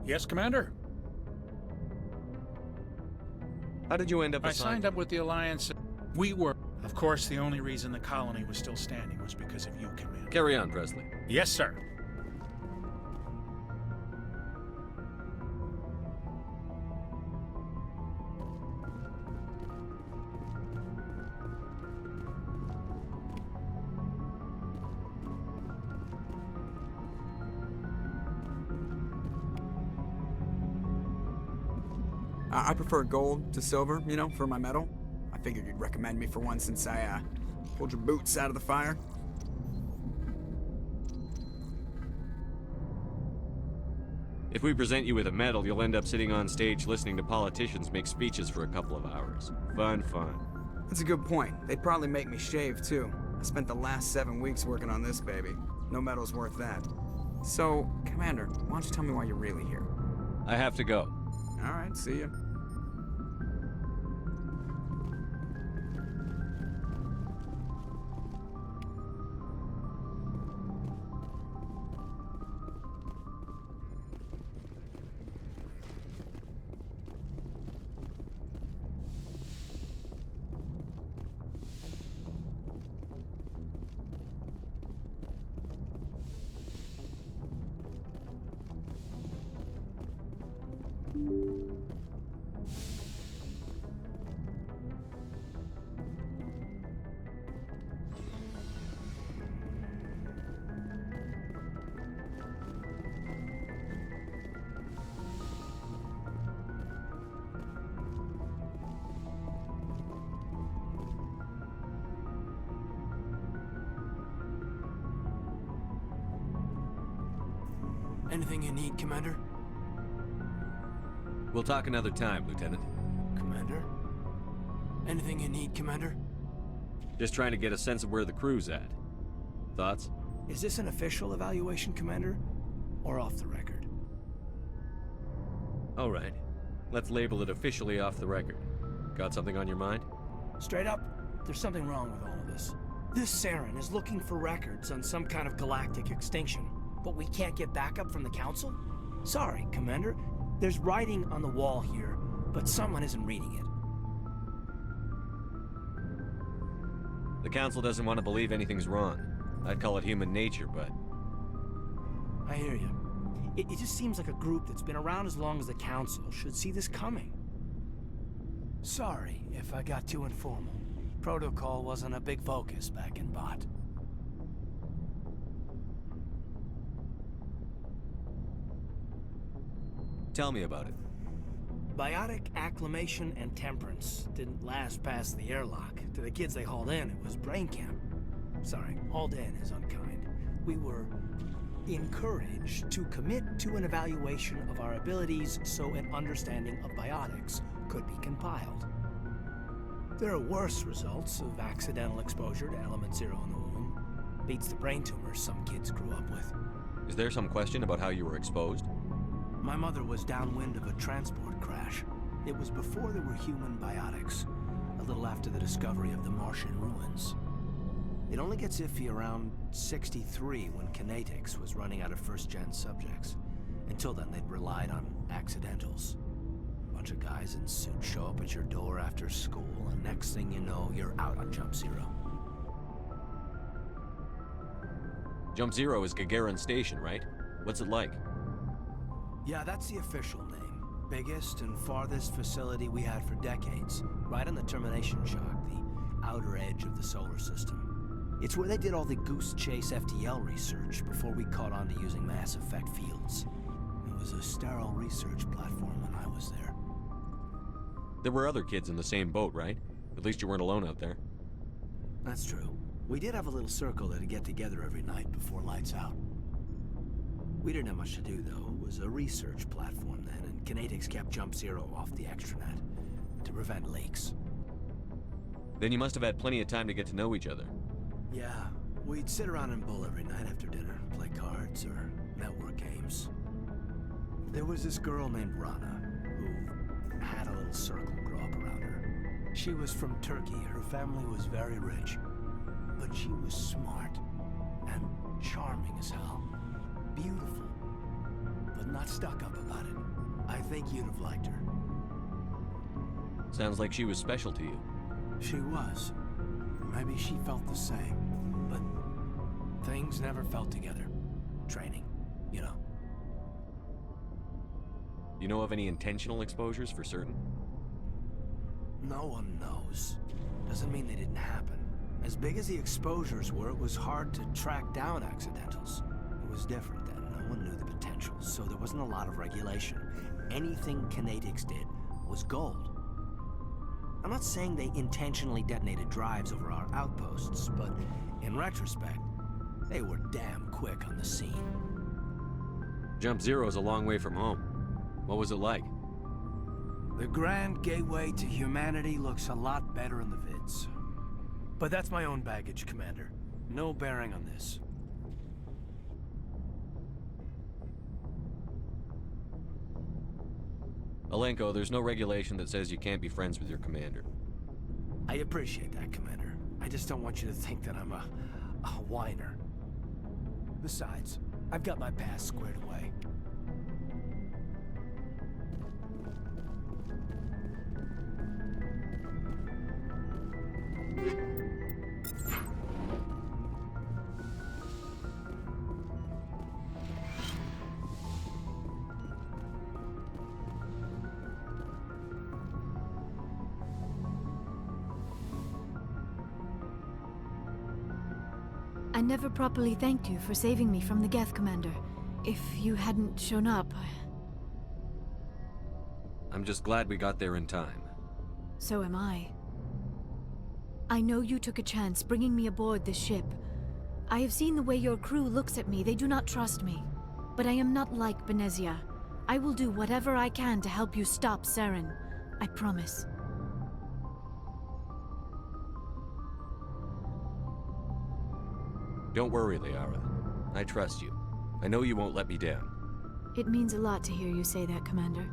Yes, Commander? How did you end up I signed up with the Alliance. We were. Of course, the only reason the colony was still standing was because of you, Commander. Carry on, Presley. Yes, sir. I prefer gold to silver, you know, for my metal. I figured you'd recommend me for one since I, pulled your boots out of the fire. If we present you with a medal, you'll end up sitting on stage listening to politicians make speeches for a couple of hours. Fun. That's a good point. They'd probably make me shave, too. I spent the last 7 weeks working on this baby. No medal's worth that. So, Commander, why don't you tell me why you're really here? I have to go. All right, see ya. Anything you need, Commander? We'll talk another time, Lieutenant. Commander? Anything you need, Commander? Just trying to get a sense of where the crew's at. Thoughts? Is this an official evaluation, Commander? Or off the record? All right. Let's label it officially off the record. Got something on your mind? Straight up, there's something wrong with all of this. This Saren is looking for records on some kind of galactic extinction, but we can't get backup from the Council? Sorry, Commander. There's writing on the wall here, but someone isn't reading it. The Council doesn't want to believe anything's wrong. I'd call it human nature, but... I hear you. It just seems like a group that's been around as long as the Council should see this coming. Sorry if I got too informal. Protocol wasn't a big focus back in Bot. Tell me about it. Biotic acclimation and temperance didn't last past the airlock. To the kids they hauled in, it was brain camp. Sorry, hauled in is unkind. We were encouraged to commit to an evaluation of our abilities so an understanding of biotics could be compiled. There are worse results of accidental exposure to element 0 in the womb. Beats the brain tumors some kids grew up with. Is there some question about how you were exposed? My mother was downwind of a transport crash. It was before there were human biotics, a little after the discovery of the Martian ruins. It only gets iffy around 63 when kinetics was running out of first-gen subjects. Until then, they'd relied on accidentals. A bunch of guys in suits show up at your door after school, and next thing you know, you're out on Jump Zero. Jump Zero is Gagarin Station, right? What's it like? Yeah, that's the official name. Biggest and farthest facility we had for decades. Right on the termination shock, the outer edge of the solar system. It's where they did all the Goose Chase FTL research before we caught on to using mass effect fields. It was a sterile research platform when I was there. There were other kids in the same boat, right? At least you weren't alone out there. That's true. We did have a little circle that'd get together every night before lights out. We didn't have much to do, though. It was a research platform then, and Kinetics kept Jump Zero off the extranet to prevent leaks. Then you must have had plenty of time to get to know each other. Yeah, we'd sit around and bull every night after dinner, play cards or network games. There was this girl named Rana, who had a little circle grow up around her. She was from Turkey. Her family was very rich. But she was smart and charming as hell. Beautiful, but not stuck up about it. I think you'd have liked her. Sounds like she was special to you. She was. Maybe she felt the same, but things never felt together. Training, you know. You know of any intentional exposures for certain? No one knows. Doesn't mean they didn't happen. As big as the exposures were, it was hard to track down accidentals. It was different then. No one knew the potential, so there wasn't a lot of regulation. Anything Kinetics did was gold. I'm not saying they intentionally detonated drives over our outposts, but in retrospect, they were damn quick on the scene. Jump Zero's a long way from home. What was it like? The grand gateway to humanity looks a lot better in the vids. But that's my own baggage, Commander. No bearing on this. Alenko, there's no regulation that says you can't be friends with your commander. I appreciate that, Commander. I just don't want you to think that I'm a whiner. Besides, I've got my past squared away. I never properly thanked you for saving me from the Geth, Commander. If you hadn't shown up... I'm just glad we got there in time. So am I. I know you took a chance bringing me aboard this ship. I have seen the way your crew looks at me. They do not trust me. But I am not like Benezia. I will do whatever I can to help you stop Saren. I promise. Don't worry, Liara. I trust you. I know you won't let me down. It means a lot to hear you say that, Commander.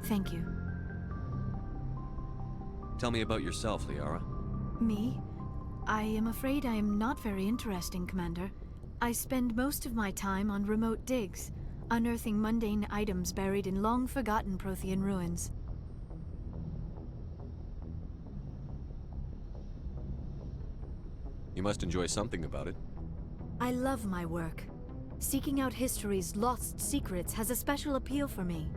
Thank you. Tell me about yourself, Liara. Me? I am afraid I am not very interesting, Commander. I spend most of my time on remote digs, unearthing mundane items buried in long-forgotten Prothean ruins. You must enjoy something about it. I love my work. Seeking out history's lost secrets has a special appeal for me.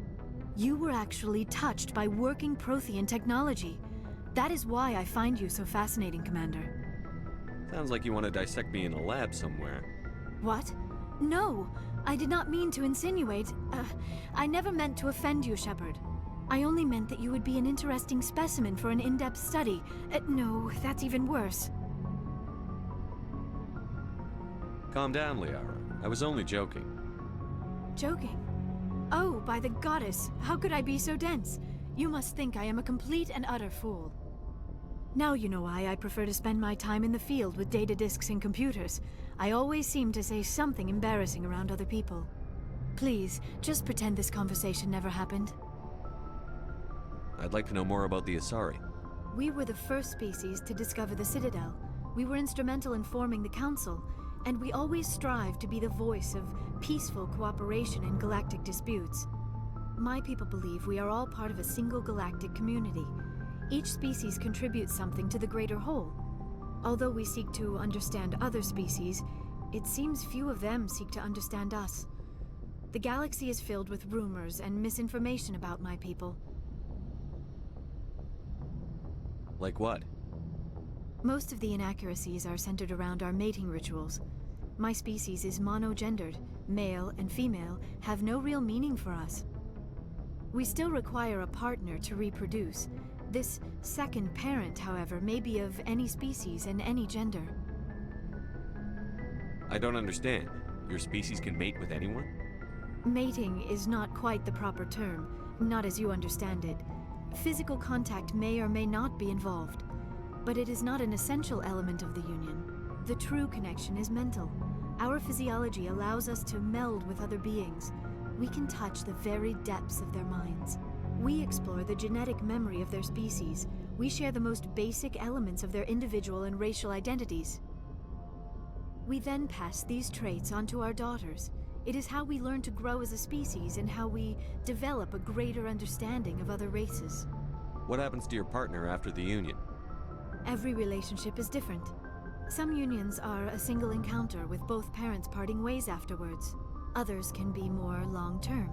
You were actually touched by working Prothean technology. That is why I find you so fascinating, Commander. Sounds like you want to dissect me in a lab somewhere. What? No! I did not mean to insinuate. I never meant to offend you, Shepard. I only meant that you would be an interesting specimen for an in-depth study. No, that's even worse. Calm down, Liara. I was only joking. Joking? Oh, by the goddess, how could I be so dense? You must think I am a complete and utter fool. Now you know why I prefer to spend my time in the field with data disks and computers. I always seem to say something embarrassing around other people. Please, just pretend this conversation never happened. I'd like to know more about the Asari. We were the first species to discover the Citadel. We were instrumental in forming the Council, and we always strive to be the voice of peaceful cooperation in galactic disputes. My people believe we are all part of a single galactic community. Each species contributes something to the greater whole. Although we seek to understand other species, it seems few of them seek to understand us. The galaxy is filled with rumors and misinformation about my people. Like what? Most of the inaccuracies are centered around our mating rituals. My species is monogendered. Male and female have no real meaning for us. We still require a partner to reproduce. This second parent, however, may be of any species and any gender. I don't understand. Your species can mate with anyone? Mating is not quite the proper term, not as you understand it. Physical contact may or may not be involved, but it is not an essential element of the union. The true connection is mental. Our physiology allows us to meld with other beings. We can touch the very depths of their minds. We explore the genetic memory of their species. We share the most basic elements of their individual and racial identities. We then pass these traits on to our daughters. It is how we learn to grow as a species and how we develop a greater understanding of other races. What happens to your partner after the union? Every relationship is different. Some unions are a single encounter with both parents parting ways afterwards. Others can be more long-term.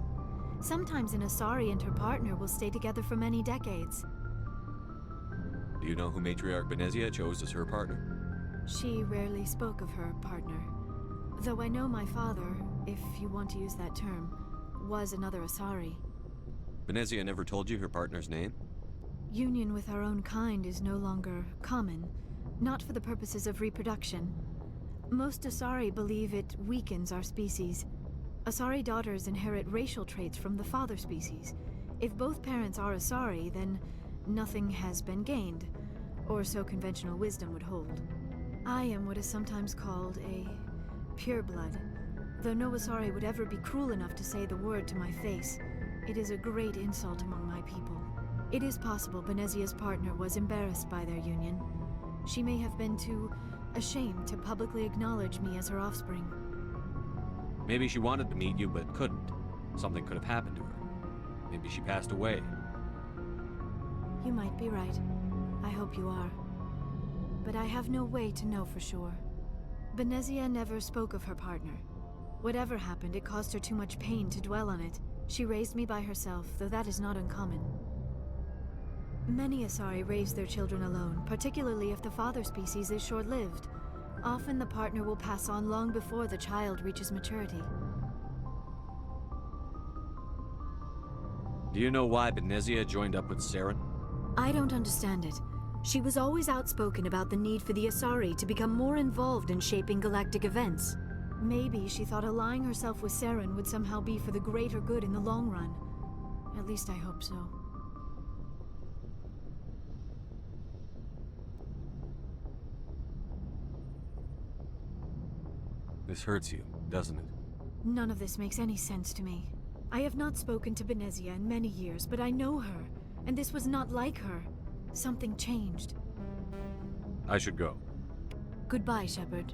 Sometimes an Asari and her partner will stay together for many decades. Do you know who Matriarch Benezia chose as her partner? She rarely spoke of her partner. Though I know my father, if you want to use that term, was another Asari. Benezia never told you her partner's name? Union with our own kind is no longer common, not for the purposes of reproduction. Most Asari believe it weakens our species. Asari daughters inherit racial traits from the father species. If both parents are Asari, then nothing has been gained, or so conventional wisdom would hold. I am what is sometimes called a pureblood, though no Asari would ever be cruel enough to say the word to my face. It is a great insult among my people. It is possible Benezia's partner was embarrassed by their union. She may have been too ashamed to publicly acknowledge me as her offspring. Maybe she wanted to meet you but couldn't. Something could have happened to her. Maybe she passed away. You might be right. I hope you are. But I have no way to know for sure. Benezia never spoke of her partner. Whatever happened, it caused her too much pain to dwell on it. She raised me by herself, though that is not uncommon. Many Asari raise their children alone, particularly if the father species is short-lived. Often the partner will pass on long before the child reaches maturity. Do you know why Benezia joined up with Saren? I don't understand it. She was always outspoken about the need for the Asari to become more involved in shaping galactic events. Maybe she thought allying herself with Saren would somehow be for the greater good in the long run. At least I hope so. This hurts you, doesn't it? None of this makes any sense to me. I have not spoken to Benezia in many years, but I know her, and this was not like her. Something changed. I should go. Goodbye, Shepard.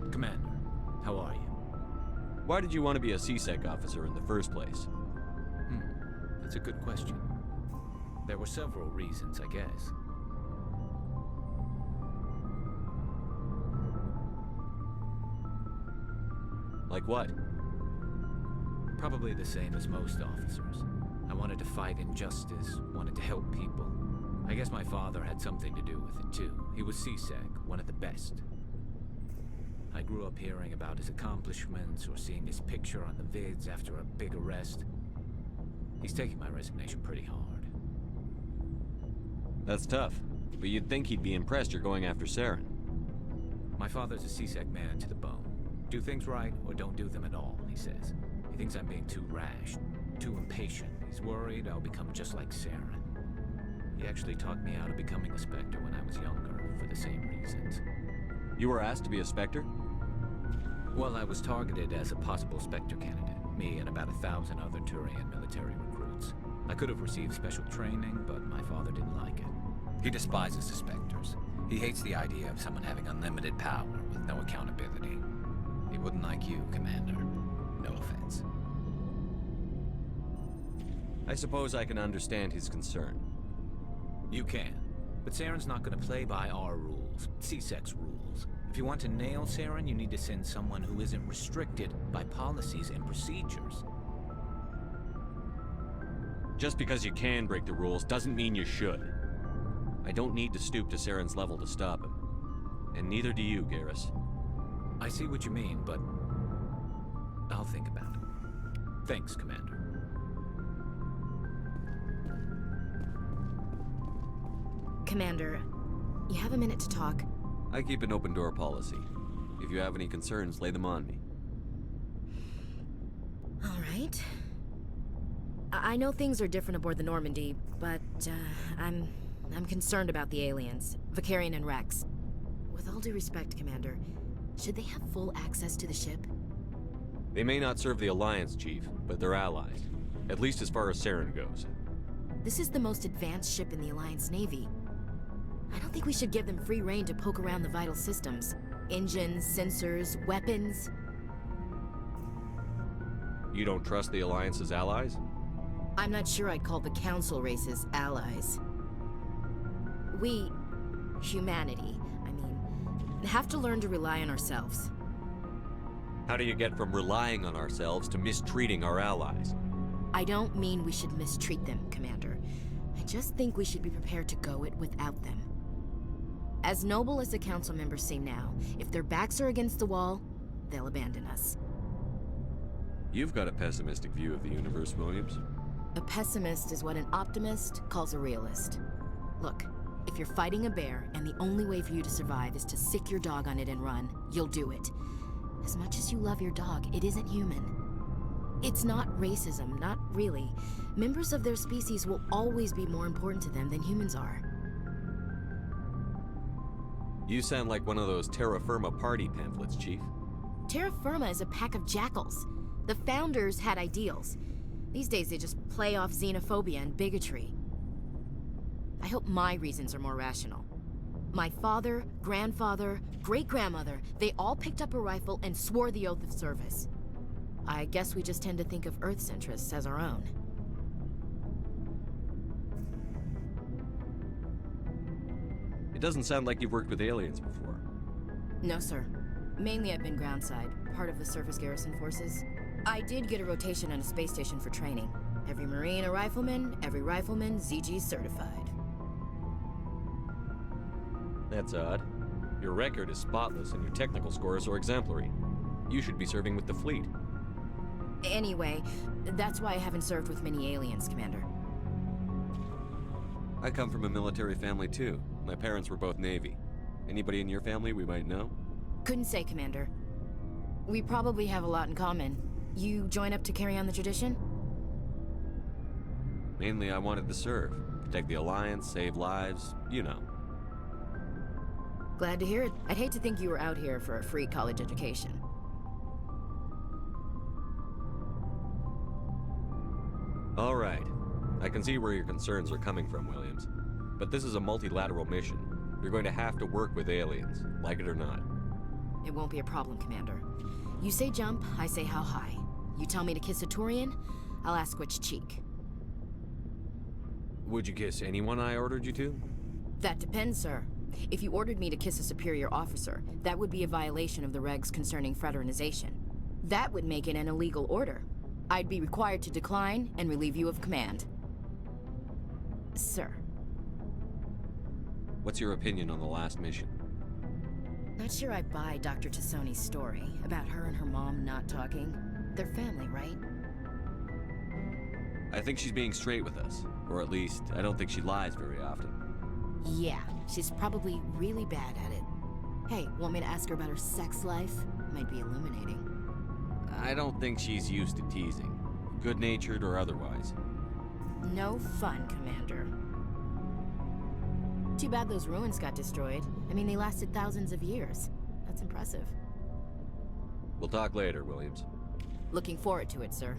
Commander, how are you? Why did you want to be a C-Sec officer in the first place? That's a good question. There were several reasons, I guess. Like what? Probably the same as most officers. I wanted to fight injustice, wanted to help people. I guess my father had something to do with it too. He was C-Sec, one of the best. I grew up hearing about his accomplishments or seeing his picture on the vids after a big arrest. He's taking my resignation pretty hard. That's tough, but you'd think he'd be impressed you're going after Saren. My father's a C-Sec man to the bone. Do things right or don't do them at all, he says. He thinks I'm being too rash, too impatient. He's worried I'll become just like Saren. He actually talked me out of becoming a Spectre when I was younger, for the same reasons. You were asked to be a Spectre? Well, I was targeted as a possible Spectre candidate. Me and about 1,000 other Turian military recruits. I could have received special training, but my father didn't like it. He despises the Spectres. He hates the idea of someone having unlimited power with no accountability. He wouldn't like you, Commander. No offense. I suppose I can understand his concern. You can. But Saren's not going to play by our rules, C-Sec's rules. If you want to nail Saren, you need to send someone who isn't restricted by policies and procedures. Just because you can break the rules doesn't mean you should. I don't need to stoop to Saren's level to stop him. And neither do you, Garrus. I see what you mean, but I'll think about it. Thanks, Commander. Commander, you have a minute to talk? I keep an open door policy. If you have any concerns, lay them on me. All right. I know things are different aboard the Normandy, but I'm concerned about the aliens, Vicarian and Wrex. With all due respect, Commander, should they have full access to the ship? They may not serve the Alliance, Chief, but they're allies. At least as far as Saren goes. This is the most advanced ship in the Alliance Navy. I don't think we should give them free rein to poke around the vital systems. Engines, sensors, weapons. You don't trust the Alliance's allies? I'm not sure I'd call the Council races allies. We, humanity, have to learn to rely on ourselves. How do you get from relying on ourselves to mistreating our allies? I don't mean we should mistreat them, Commander. I just think we should be prepared to go it without them. As noble as the Council members seem now, if their backs are against the wall, they'll abandon us. You've got a pessimistic view of the universe, Williams. A pessimist is what an optimist calls a realist. Look, if you're fighting a bear and the only way for you to survive is to sick your dog on it and run, you'll do it. As much as you love your dog, it isn't human. It's not racism, not really. Members of their species will always be more important to them than humans are. You sound like one of those Terra Firma party pamphlets, Chief. Terra Firma is a pack of jackals. The founders had ideals. These days they just play off xenophobia and bigotry. I hope my reasons are more rational. My father, grandfather, great-grandmother, they all picked up a rifle and swore the oath of service. I guess we just tend to think of Earth's interests as our own. It doesn't sound like you've worked with aliens before. No, sir. Mainly I've been groundside, part of the surface garrison forces. I did get a rotation on a space station for training. Every Marine a rifleman, every rifleman ZG certified. That's odd. Your record is spotless and your technical scores are exemplary. You should be serving with the fleet. Anyway, that's why I haven't served with many aliens, Commander. I come from a military family too. My parents were both Navy. Anybody in your family we might know? Couldn't say, Commander. We probably have a lot in common. You join up to carry on the tradition? Mainly I wanted to serve. Protect the Alliance, save lives, you know. Glad to hear it. I'd hate to think you were out here for a free college education. All right. I can see where your concerns are coming from, Williams. But this is a multilateral mission. You're going to have to work with aliens, like it or not. It won't be a problem, Commander. You say jump, I say how high. You tell me to kiss a Turian, I'll ask which cheek. Would you kiss anyone I ordered you to? That depends, sir. If you ordered me to kiss a superior officer, that would be a violation of the regs concerning fraternization. That would make it an illegal order. I'd be required to decline and relieve you of command. Sir. What's your opinion on the last mission? Not sure I buy Dr. T'Soni's story about her and her mom not talking. They're family, right? I think she's being straight with us. Or at least, I don't think she lies very often. Yeah, she's probably really bad at it. Hey, want me to ask her about her sex life? Might be illuminating. I don't think she's used to teasing. Good-natured or otherwise. No fun, Commander. Too bad those ruins got destroyed. I mean, they lasted thousands of years. That's impressive. We'll talk later, Williams. Looking forward to it, sir.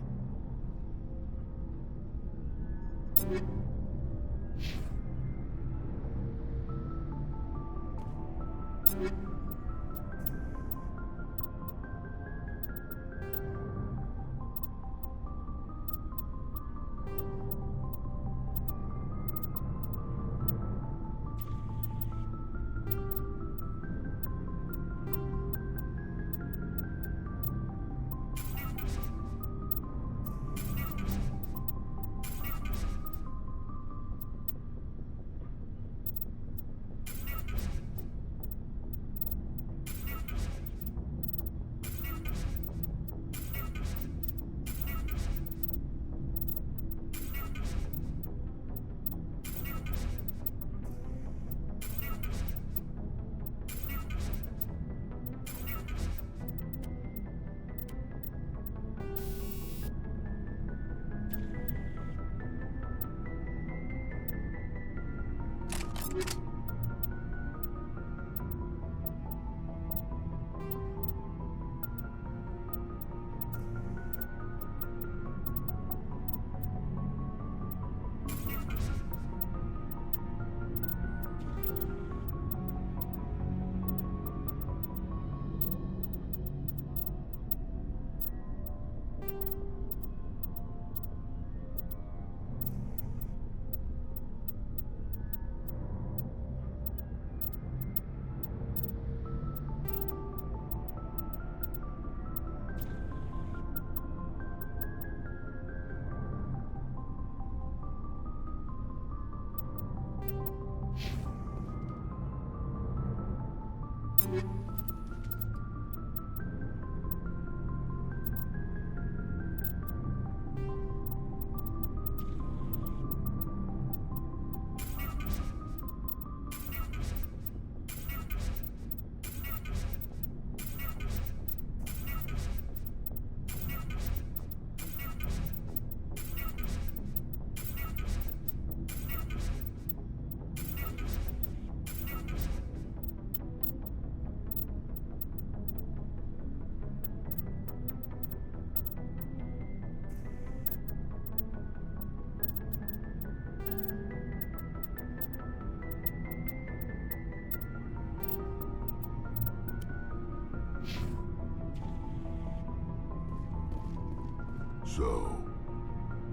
So,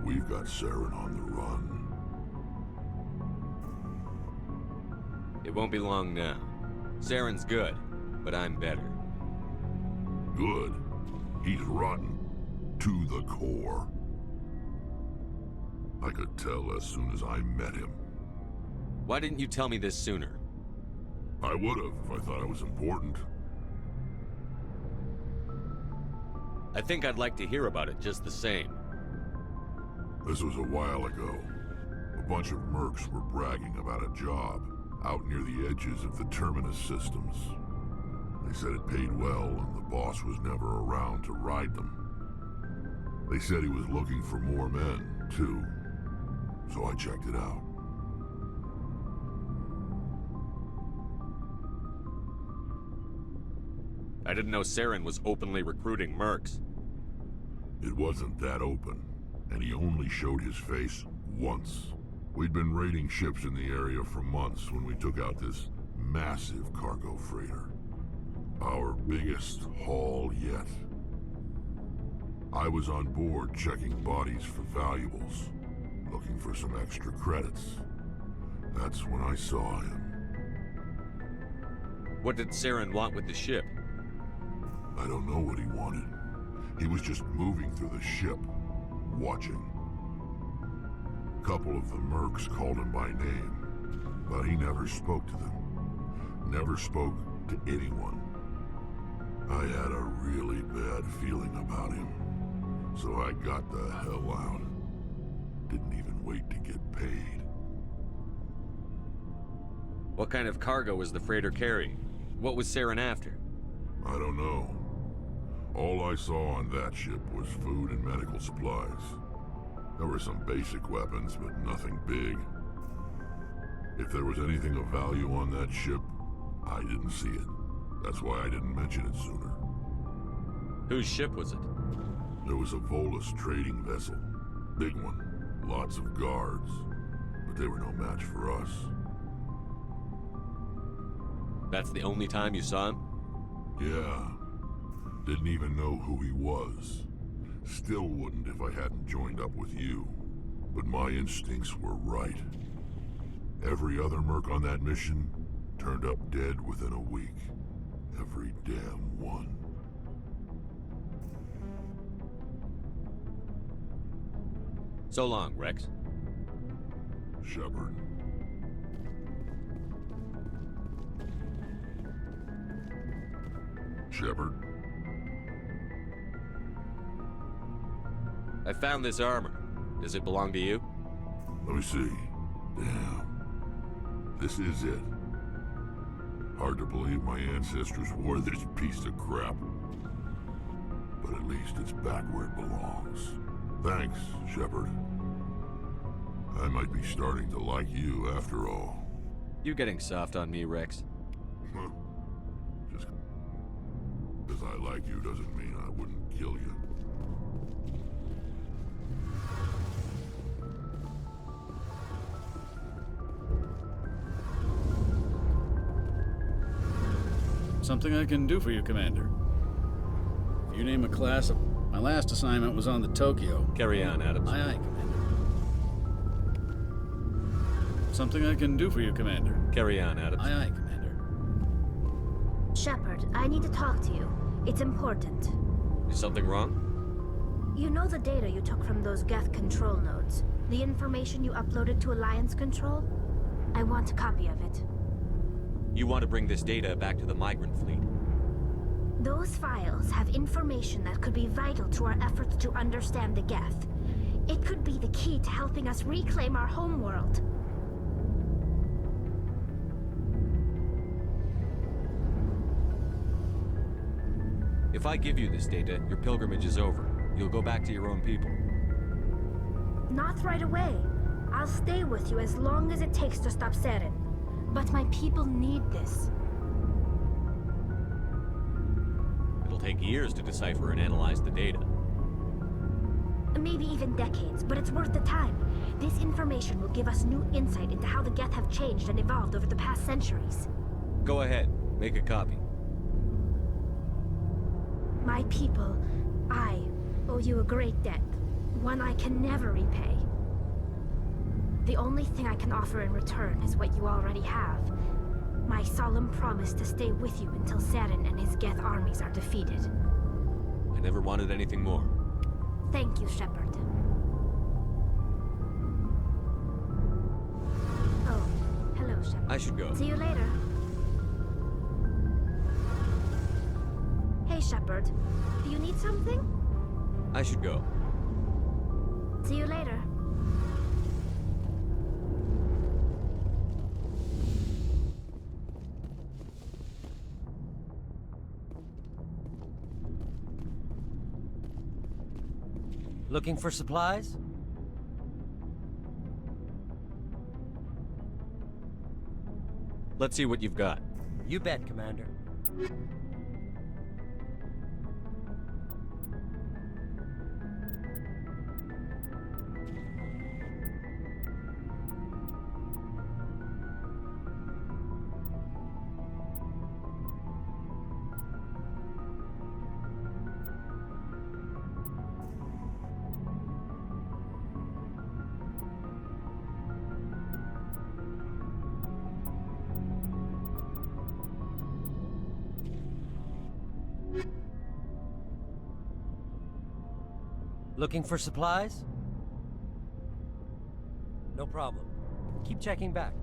we've got Saren on the run. It won't be long now. Saren's good, but I'm better. Good? He's rotten. To the core. I could tell as soon as I met him. Why didn't you tell me this sooner? I would've if I thought it was important. I think I'd like to hear about it just the same. This was a while ago. A bunch of mercs were bragging about a job out near the edges of the Terminus systems. They said it paid well and the boss was never around to ride them. They said he was looking for more men, too. So I checked it out. I didn't know Saren was openly recruiting mercs. It wasn't that open, and he only showed his face once. We'd been raiding ships in the area for months when we took out this massive cargo freighter. Our biggest haul yet. I was on board checking bodies for valuables, looking for some extra credits. That's when I saw him. What did Saren want with the ship? I don't know what he wanted. He was just moving through the ship, watching. A couple of the mercs called him by name, but he never spoke to them. Never spoke to anyone. I had a really bad feeling about him, so I got the hell out. Didn't even wait to get paid. What kind of cargo was the freighter carrying? What was Saren after? I don't know. All I saw on that ship was food and medical supplies. There were some basic weapons, but nothing big. If there was anything of value on that ship, I didn't see it. That's why I didn't mention it sooner. Whose ship was it? There was a Volus trading vessel. Big one. Lots of guards. But they were no match for us. That's the only time you saw him? Yeah. Didn't even know who he was. Still wouldn't if I hadn't joined up with you. But my instincts were right. Every other merc on that mission turned up dead within a week. Every damn one. So long, Wrex. Shepard. Shepard? I found this armor. Does it belong to you? Let me see. Damn. This is it. Hard to believe my ancestors wore this piece of crap. But at least it's back where it belongs. Thanks, Shepard. I might be starting to like you after all. You getting soft on me, Wrex? Just because I like you doesn't mean I wouldn't kill you. Something I can do for you, Commander. If you name a class, my last assignment was on the Tokyo. Carry on, Adams. Aye, aye, Commander. Something I can do for you, Commander. Carry on, Adams. Aye, aye, Commander. Shepard, I need to talk to you. It's important. Is something wrong? You know the data you took from those Geth control nodes? The information you uploaded to Alliance Control? I want a copy of it. You want to bring this data back to the migrant fleet? Those files have information that could be vital to our efforts to understand the Geth. It could be the key to helping us reclaim our homeworld. If I give you this data, your pilgrimage is over. You'll go back to your own people. Not right away. I'll stay with you as long as it takes to stop Saren. But my people need this. It'll take years to decipher and analyze the data. Maybe even decades, but it's worth the time. This information will give us new insight into how the Geth have changed and evolved over the past centuries. Go ahead. Make a copy. My people, I owe you a great debt. One I can never repay. The only thing I can offer in return is what you already have. My solemn promise to stay with you until Saren and his Geth armies are defeated. I never wanted anything more. Thank you, Shepard. Oh, hello, Shepard. I should go. See you later. Hey, Shepard. Do you need something? I should go. See you later. Looking for supplies? Let's see what you've got. You bet, Commander. Looking for supplies? No problem. Keep checking back.